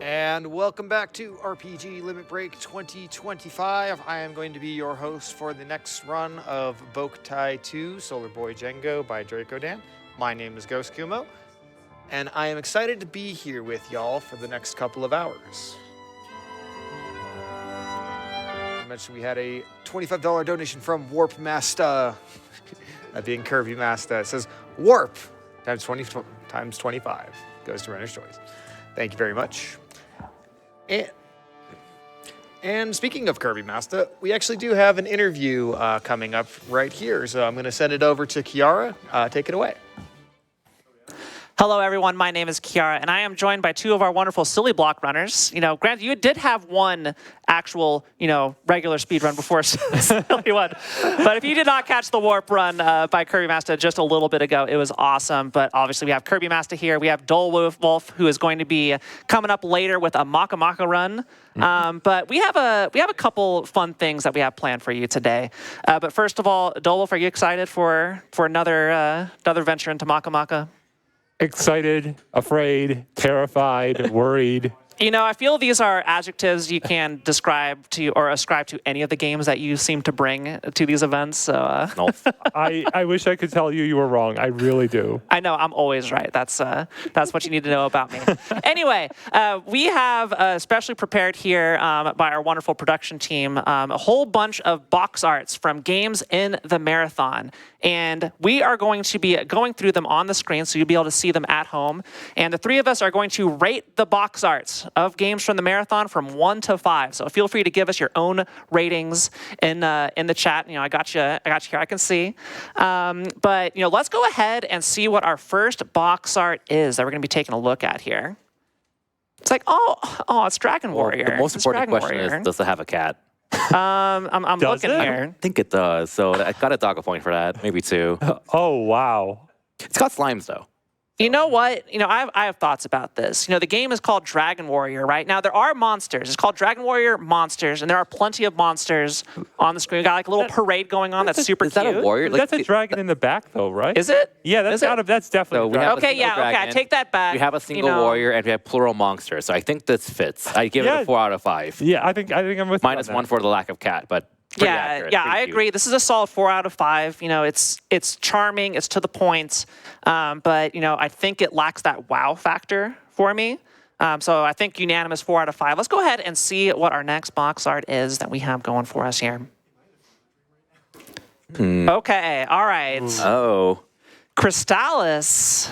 Speaker 5: And welcome back to RPG Limit Break 2025. I am going to be your host for the next run of Boktai 2 Solar Boy Jengo by Dracodan. My name is Ghost Kumo, and I am excited to be here with y'all for the next couple of hours. I mentioned we had a $25 donation from Warpmastah, that being kirbymastah. It says Warp times 20 times 25 goes to Renner's Choice. Thank you very much. And speaking of kirbymastah, we actually do have an interview coming up right here. So I'm going to send it over to Kiara. Take it away.
Speaker 6: Hello, everyone. My name is Kiara, and I am joined by two of our wonderful silly block runners. You know, granted, you did have one actual, regular speed run before silly one. But if you did not catch the warp run by kirbymastah just a little bit ago, it was awesome. But obviously, we have kirbymastah here. We have dowolf, who is going to be coming up later with a Maka Maka run. But we have a couple fun things that we have planned for you today. But first of all, dowolf, are you excited for another venture into Maka Maka?
Speaker 7: Excited, afraid, terrified, worried.
Speaker 6: I feel these are adjectives you can describe to or ascribe to any of the games that you seem to bring to these events. So
Speaker 7: No. I wish I could tell you were wrong. I really do.
Speaker 6: I know I'm always right. That's what you need to know about me. Anyway, we have specially prepared here by our wonderful production team a whole bunch of box arts from games in the marathon. And we are going to be going through them on the screen so you'll be able to see them at home. And the three of us are going to rate the box arts of games from the marathon from 1 to 5. So feel free to give us your own ratings in the chat. I got you here. I can see. But let's go ahead and see what our first box art is that we're going to be taking a look at here. It's like, it's Dragon Warrior.
Speaker 8: The most important question is, does it have a cat?
Speaker 6: I'm looking
Speaker 7: it?
Speaker 6: here.
Speaker 8: I think it does. So I got a dog a point for that, maybe 2.
Speaker 7: Oh, wow.
Speaker 8: It's got slimes though.
Speaker 6: You know what? I have thoughts about this. The game is called Dragon Warrior, right? Now, there are monsters. It's called Dragon Warrior Monsters, and there are plenty of monsters on the screen. We got like a little parade going on that's super
Speaker 8: Is
Speaker 6: cute.
Speaker 8: that a warrior?
Speaker 7: That's a dragon in the back, though, right?
Speaker 6: Is it?
Speaker 7: Yeah, that's that's definitely.
Speaker 8: So we have a
Speaker 6: Okay,
Speaker 8: single
Speaker 6: okay, I
Speaker 8: dragon,
Speaker 6: take that back.
Speaker 8: We have a single warrior and we have plural monsters. So I think this fits. I give it
Speaker 7: Yeah.
Speaker 8: a 4 out of 5.
Speaker 7: Yeah, I think I'm with you on
Speaker 8: Minus
Speaker 7: that.
Speaker 8: 1 for the lack of cat, but pretty accurate,
Speaker 6: Yeah,
Speaker 8: pretty
Speaker 6: I
Speaker 8: cute.
Speaker 6: agree. This is a solid 4 out of 5. It's charming, it's to the point, but I think it lacks that wow factor for me. So I think unanimous 4 out of 5. Let's go ahead and see what our next box art is that we have going for us here. Okay, all right.
Speaker 8: Oh.
Speaker 6: Crystallis,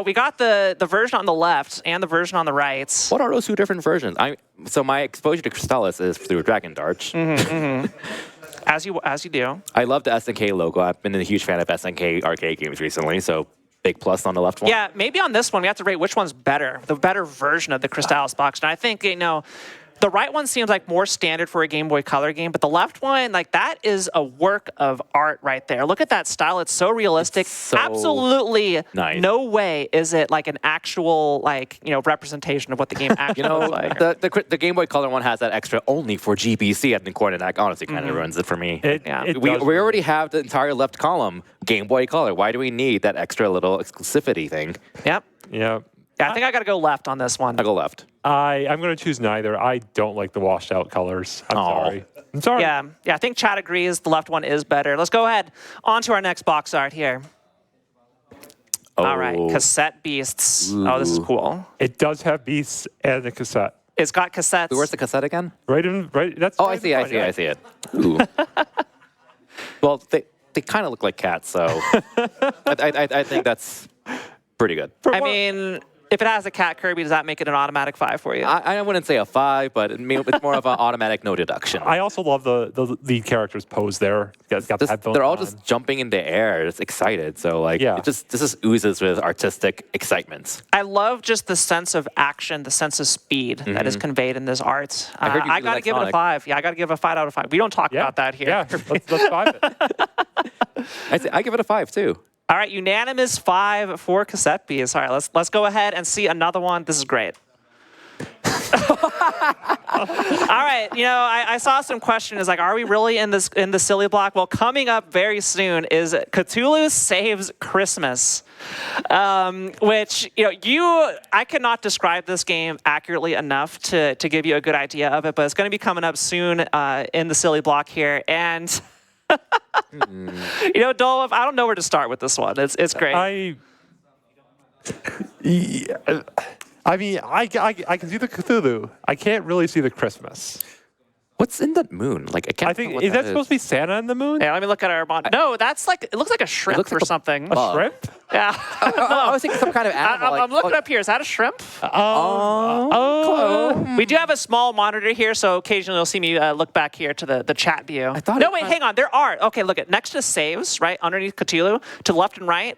Speaker 6: we got the version on the left and the version on the right.
Speaker 8: What are those 2 different versions? So my exposure to Crystallis is through Dragon Dart.
Speaker 6: As you do.
Speaker 8: I love the SNK logo. I've been a huge fan of SNK arcade games recently, so big plus on the left one.
Speaker 6: Yeah, maybe on this one we have to rate which one's better, the better version of the Crystallis box. And I think, the right one seems like more standard for a Game Boy Color game, but the left one, that is a work of art right there. Look at that style. It's so realistic.
Speaker 8: So
Speaker 6: absolutely
Speaker 8: nice.
Speaker 6: No way is it like an actual, representation of what the game actually looks like.
Speaker 8: The Game Boy Color one has that extra only for GBC at the corner, and that honestly kind of ruins it for me. We already have the entire left column Game Boy Color. Why do we need that extra little exclusivity thing?
Speaker 6: Yep.
Speaker 7: Yeah.
Speaker 6: Yeah, I think I got to go left on this one.
Speaker 8: I'll go left.
Speaker 7: I'm going to choose neither. I don't like the washed out colors. I'm sorry. I'm sorry.
Speaker 6: Yeah, I think Chad agrees the left one is better. Let's go ahead on to our next box art here.
Speaker 8: Oh.
Speaker 6: All right, cassette beasts. Oh, this is cool.
Speaker 7: It does have beasts and a cassette.
Speaker 6: It's got cassettes.
Speaker 8: Where's the cassette again?
Speaker 7: Right. That's.
Speaker 8: Oh,
Speaker 7: right
Speaker 8: I see it. Ooh. Well, they kind of look like cats, so I think that's pretty good.
Speaker 6: I mean, if it has a cat Kirby, does that make it an automatic 5 for you?
Speaker 8: I wouldn't say a 5, but it's more of an automatic no deduction.
Speaker 7: I also love the lead character's pose there. He's got the headphones
Speaker 8: They're all
Speaker 7: on.
Speaker 8: just jumping in the air, just excited. So
Speaker 7: Yeah.
Speaker 8: this just oozes with artistic excitement.
Speaker 6: I love just the sense of action, the sense of speed that is conveyed in this art.
Speaker 8: I heard you
Speaker 6: I
Speaker 8: really
Speaker 6: got to
Speaker 8: like
Speaker 6: give it a
Speaker 8: Sonic.
Speaker 6: 5. Yeah, I got to give it a 5 out of 5. We don't talk about that here.
Speaker 7: Yeah, let's 5 it.
Speaker 8: I give it a 5 too.
Speaker 6: All right, unanimous 5 for cassette beasts. All right, let's go ahead and see another one. This is great. All right, I saw some questions like, are we really in the silly block? Well, coming up very soon is Cthulhu Saves Christmas, which I cannot describe this game accurately enough to give you a good idea of it, but it's going to be coming up soon in the silly block here, and Dowolf, I don't know where to start with this one. It's great.
Speaker 7: I mean, I can see the Cthulhu. I can't really see the Christmas.
Speaker 8: What's in that moon? Like, I
Speaker 7: think is that supposed to be Santa in the moon?
Speaker 6: Yeah, let me look at our mod. No, that's like it looks like a shrimp or something.
Speaker 7: A shrimp?
Speaker 6: Yeah.
Speaker 8: I was thinking some kind of animal.
Speaker 6: I'm looking up here. Is that a shrimp? We do have a small monitor here, so occasionally you'll see me look back here to the chat view. Hang on. There are. Okay, look at next to saves, right underneath Cthulhu, to the left and right.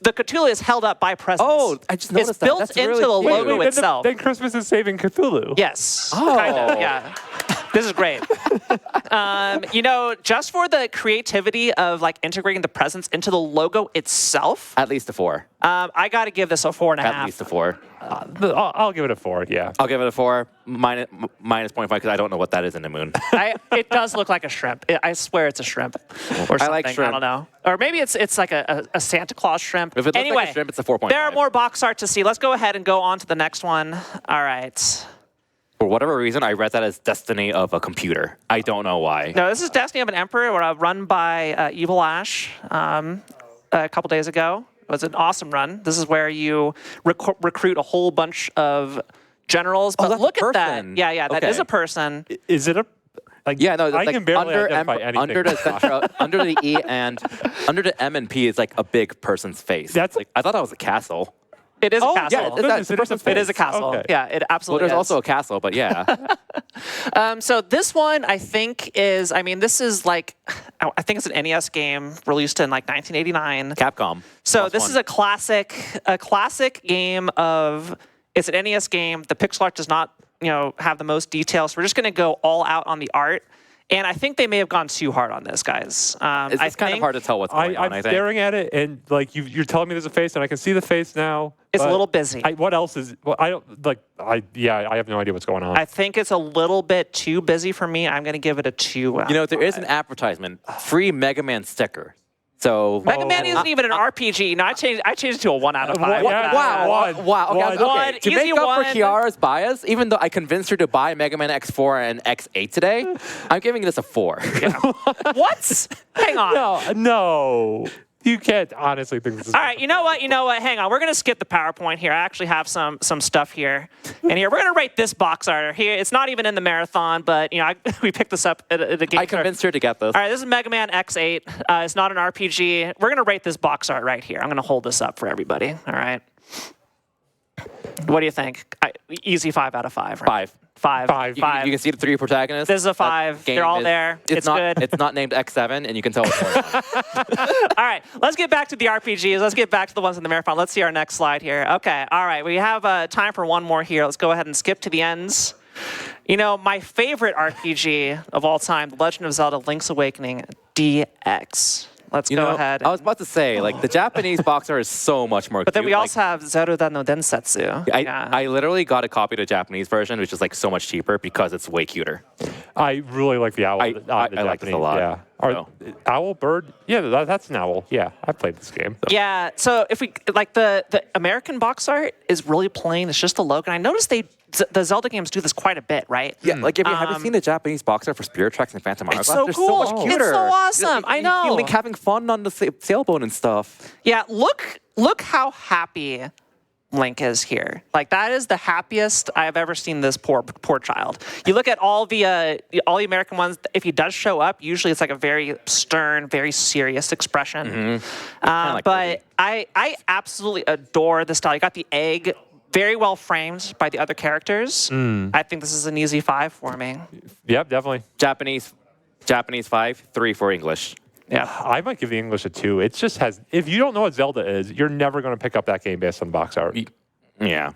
Speaker 6: The Cthulhu is held up by presents.
Speaker 8: Oh, I just noticed
Speaker 6: it's built
Speaker 8: That's
Speaker 6: into
Speaker 8: really
Speaker 6: the
Speaker 8: cute.
Speaker 6: logo itself.
Speaker 7: Then Christmas is saving Cthulhu.
Speaker 6: Yes.
Speaker 8: Oh.
Speaker 6: Kind of, yeah. This is great. Just for the creativity of like integrating the presents into the logo itself.
Speaker 8: At least a 4.
Speaker 6: I got to give this a 4.5.
Speaker 8: At least a 4.
Speaker 7: I'll give it a 4. Yeah.
Speaker 8: I'll give it a 4. minus 0.5 because I don't know what that is in the moon.
Speaker 6: It does look like a shrimp. I swear it's a shrimp or something.
Speaker 8: I like shrimp.
Speaker 6: I don't know. Or maybe it's like a Santa Claus shrimp.
Speaker 8: If it looks like a shrimp, it's a 4.5.
Speaker 6: There are more box art to see. Let's go ahead and go on to the next one. All right.
Speaker 8: For whatever reason, I read that as Destiny of a computer. I don't know why.
Speaker 6: No, this is Destiny of an Emperor, run by Evil Ash a couple days ago. It was an awesome run. This is where you recruit a whole bunch of generals. But look at that. Yeah, that is a person.
Speaker 7: Is it a...
Speaker 8: Yeah, no,
Speaker 7: I
Speaker 8: like
Speaker 7: can barely identify anything.
Speaker 8: Under the E and under the M and P is like a big person's face.
Speaker 7: That's
Speaker 8: like I thought that was a castle.
Speaker 6: It is a castle.
Speaker 8: Yeah,
Speaker 6: it is a castle.
Speaker 7: Okay.
Speaker 6: Yeah, it absolutely
Speaker 8: Well, there's
Speaker 6: is.
Speaker 8: also a castle, but yeah.
Speaker 6: So this one, I think, is, this is like, I think it's an NES game released in like 1989.
Speaker 8: Capcom.
Speaker 6: So this is a classic game of, it's an NES game. The pixel art does not, have the most details. So we're just going to go all out on the art. And I think they may have gone too hard on this, guys.
Speaker 8: It's kind of hard to tell what's going on, I think.
Speaker 7: I'm staring at it, and like you're telling me there's a face, and I can see the face now.
Speaker 6: It's a little busy.
Speaker 7: What else is? Well, I don't like. I have no idea what's going on.
Speaker 6: I think it's a little bit too busy for me. I'm going to give it a 2.
Speaker 8: There is an advertisement, free Mega Man sticker. So
Speaker 6: Mega Man isn't even an RPG. No, I changed it to a 1 out of 5.
Speaker 8: Wow. Okay. To
Speaker 6: Easy
Speaker 8: make up
Speaker 6: one.
Speaker 8: for Kiara's bias, even though I convinced her to buy Mega Man X4 and X8 today, I'm giving this a 4.
Speaker 6: Yeah. What? Hang on.
Speaker 7: No. You can't honestly think this is...
Speaker 6: All right, you know what? Hang on. We're going to skip the PowerPoint here. I actually have some stuff here. And here, we're going to rate this box art here. It's not even in the marathon, but, we picked this up at the game.
Speaker 8: I convinced her to get this.
Speaker 6: All right, this is Mega Man X8. It's not an RPG. We're going to rate this box art right here. I'm going to hold this up for everybody. All right. What do you think? Easy 5 out of 5, right? 5.
Speaker 8: You can see the 3 protagonists.
Speaker 6: This is a 5. They're all there. It's good.
Speaker 8: It's not named X7, and you can tell it's more.
Speaker 6: All right, let's get back to the RPGs. Let's get back to the ones in the marathon. Let's see our next slide here. Okay, all right. We have time for one more here. Let's go ahead and skip to the ends. My favorite RPG of all time, The Legend of Zelda Link's Awakening DX. Let's go ahead.
Speaker 8: I was about to say, the Japanese box art is so much more
Speaker 6: But then we also have Zeruda no Densetsu.
Speaker 8: I literally got a copy of the Japanese version, which is so much cheaper because it's way cuter.
Speaker 7: I really like the owl.
Speaker 8: I like this a lot.
Speaker 7: Yeah. Owl, bird? Yeah, that's an owl. Yeah, I played this game. So.
Speaker 6: Yeah, so if we, the American box art is really plain. It's just the logo. And I noticed the Zelda games do this quite a bit, right?
Speaker 8: Yeah, if you haven't seen the Japanese box art for Spirit Tracks and Phantom Hourglass,
Speaker 6: so
Speaker 8: they're
Speaker 6: cool.
Speaker 8: so much cuter.
Speaker 6: It's so awesome. I know.
Speaker 8: You Link having fun on the sailboat and stuff.
Speaker 6: Yeah, look how happy Link is here. That is the happiest I've ever seen this poor child. You look at all the American ones. If he does show up, usually it's a very stern, very serious expression. But I absolutely adore the style. You got the egg. Very well framed by the other characters. I think this is an easy 5 for me.
Speaker 7: Yep, definitely.
Speaker 8: Japanese 5, 3 for English.
Speaker 6: Yeah,
Speaker 7: I might give the English a 2. It just has. If you don't know what Zelda is, you're never going to pick up that game based on the box art.
Speaker 8: Yeah.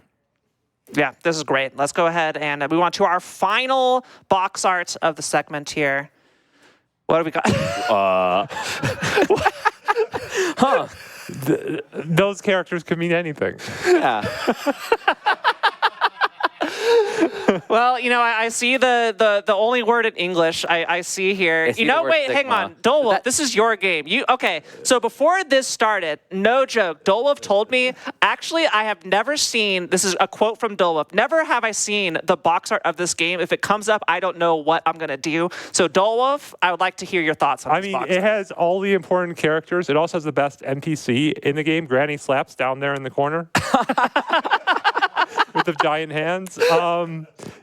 Speaker 6: Yeah, this is great. Let's go ahead and move on to our final box art of the segment here. What do we got?
Speaker 8: Huh.
Speaker 7: Those characters could mean anything.
Speaker 8: Yeah.
Speaker 6: Well, I see the only word in English I see here. Wait, hang on. Dowolf, this is your game. Okay, so before this started, no joke, Dowolf told me, actually, I have never seen, this is a quote from Dowolf, never have I seen the box art of this game. If it comes up, I don't know what I'm going to do. So Dowolf, I would like to hear your thoughts on this box art.
Speaker 7: It has all the important characters. It also has the best NPC in the game, Granny Slaps, down there in the corner. With the giant hands.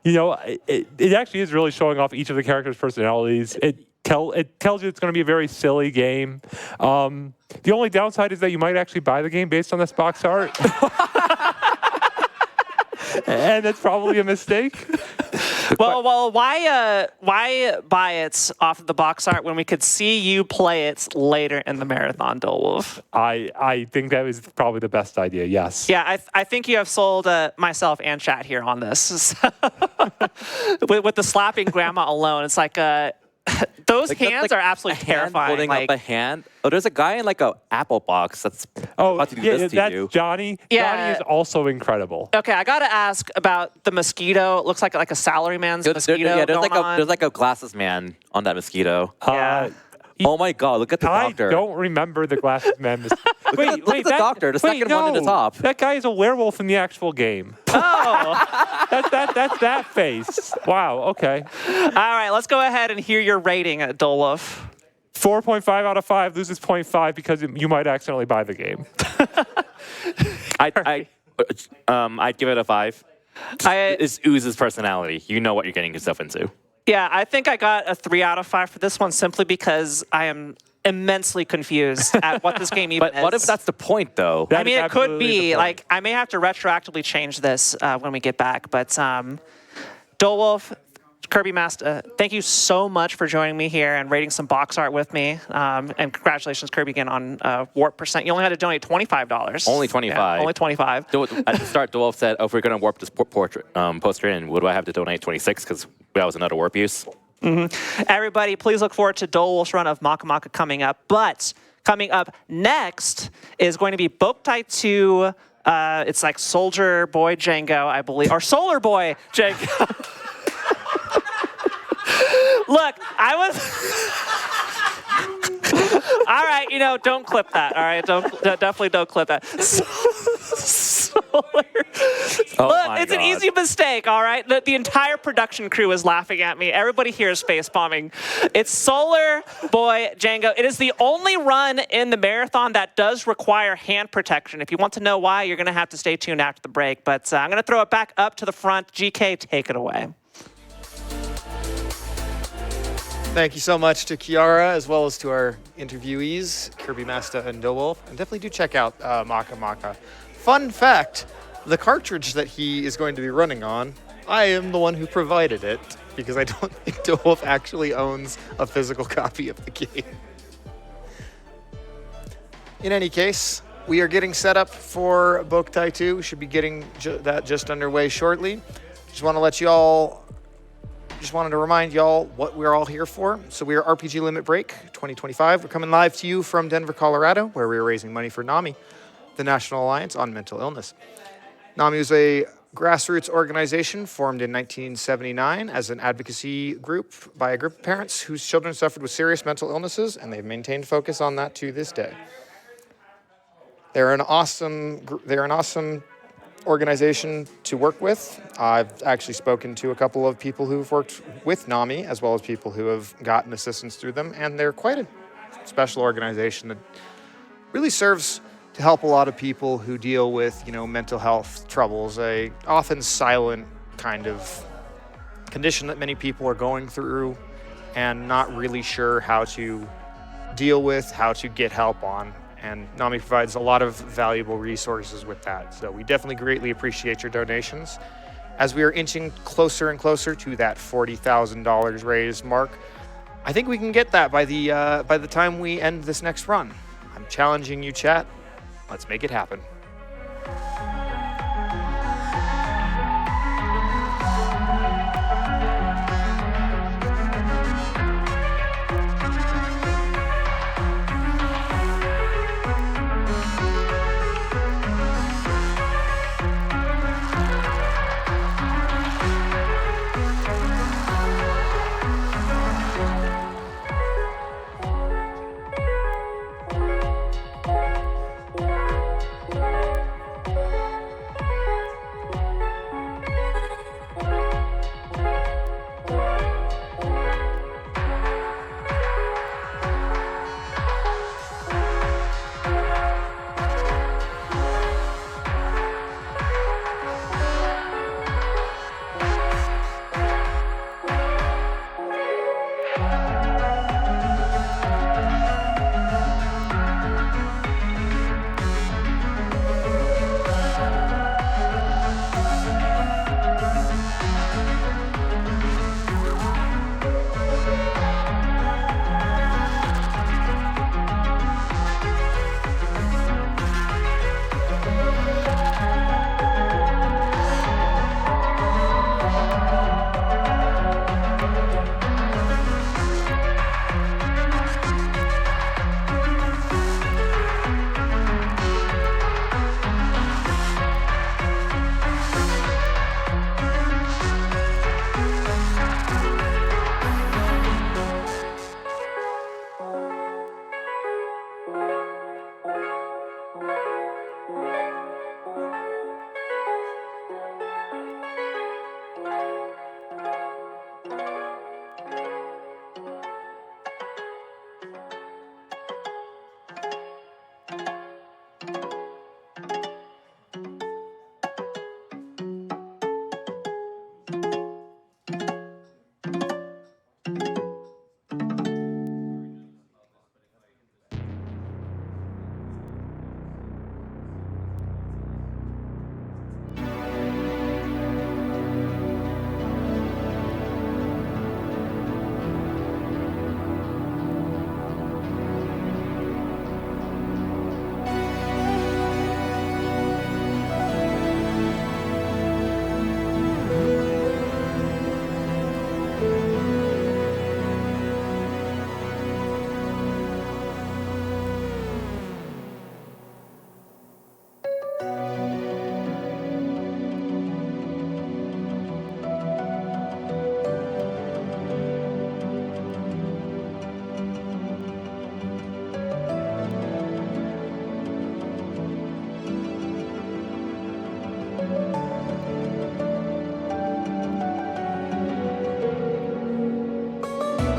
Speaker 7: It actually is really showing off each of the characters' personalities. It tells you it's going to be a very silly game. The only downside is that you might actually buy the game based on this box art. And that's probably a mistake.
Speaker 6: Well, why buy it off of the box art when we could see you play it later in the marathon, Dowolf?
Speaker 7: I think that is probably the best idea, yes.
Speaker 6: Yeah, I think you have sold myself and chat here on this. with the slapping grandma alone, it's like those hands are absolutely terrifying.
Speaker 8: Holding up a hand. Oh, there's a guy in like a apple box that's about to do this to
Speaker 7: that's
Speaker 8: you.
Speaker 7: Johnny.
Speaker 6: Yeah.
Speaker 7: Johnny is also incredible.
Speaker 6: Okay, I gotta ask about the mosquito. It looks like a salaryman's mosquito.
Speaker 8: There's like a glasses man on that mosquito. Oh my God! Look at the doctor.
Speaker 7: I don't remember the glasses man.
Speaker 8: Look at the doctor. The second one in the top.
Speaker 7: That guy is a werewolf in the actual game.
Speaker 6: Oh,
Speaker 7: that's that face. Wow. Okay.
Speaker 6: All right, let's go ahead and hear your rating, Dowolf.
Speaker 7: 4.5 out of 5 loses 0.5 because you might accidentally buy the game.
Speaker 8: I'd give it a 5. It's Ooze's personality. You know what you're getting yourself into.
Speaker 6: Yeah, I think I got a 3 out of 5 for this one simply because I am immensely confused at what this game even is.
Speaker 8: But what if that's the point, though?
Speaker 6: I mean, it could be. Like, I may have to retroactively change this when we get back. But Dowolf, kirbymastah, thank you so much for joining me here and rating some box art with me. And congratulations, Kirby, again on warp percent. You only had to donate $25.
Speaker 8: Only 25.
Speaker 6: Yeah, only 25.
Speaker 8: At the start, Dowolf said, "Oh, if we're going to warp this poster in, what do I have to donate 26? Because that was another warp use."
Speaker 6: Mm-hmm. Everybody, please look forward to Dowolf's run of Maka Maka coming up. But coming up next is going to be Boktai 2. It's like Soldier Boy Django, I believe, or Solar Boy Django. Look, I was... All right, don't clip that. All right, definitely don't clip that. Look, it's an easy mistake, all right? The entire production crew is laughing at me. Everybody here is face bombing. It's Solar Boy Django. It is the only run in the marathon that does require hand protection. If you want to know why, you're going to have to stay tuned after the break. But I'm going to throw it back up to the front. GK, take it away.
Speaker 5: Thank you so much to Kiara, as well as to our interviewees, kirbymastah and Dowolf. And definitely do check out Maka Maka. Fun fact, the cartridge that he is going to be running on, I am the one who provided it, because I don't think Dowolf actually owns a physical copy of the game. In any case, we are getting set up for Boktai 2. We should be getting that just underway shortly. Just wanted to remind y'all what we're all here for. So we are RPG Limit Break 2025. We're coming live to you from Denver, Colorado, where we are raising money for NAMI, the National Alliance on Mental Illness. NAMI is a grassroots organization formed in 1979 as an advocacy group by a group of parents whose children suffered with serious mental illnesses, and they've maintained focus on that to this day. They're an awesome organization to work with. I've actually spoken to a couple of people who've worked with NAMI, as well as people who have gotten assistance through them, and they're quite a special organization that really serves to help a lot of people who deal with, mental health troubles, a often silent kind of condition that many people are going through and not really sure how to deal with, how to get help on. And NAMI provides a lot of valuable resources with that. So we definitely greatly appreciate your donations. As we are inching closer and closer to that $40,000 raised mark, I think we can get that by the time we end this next run. I'm challenging you, chat. Let's make it happen.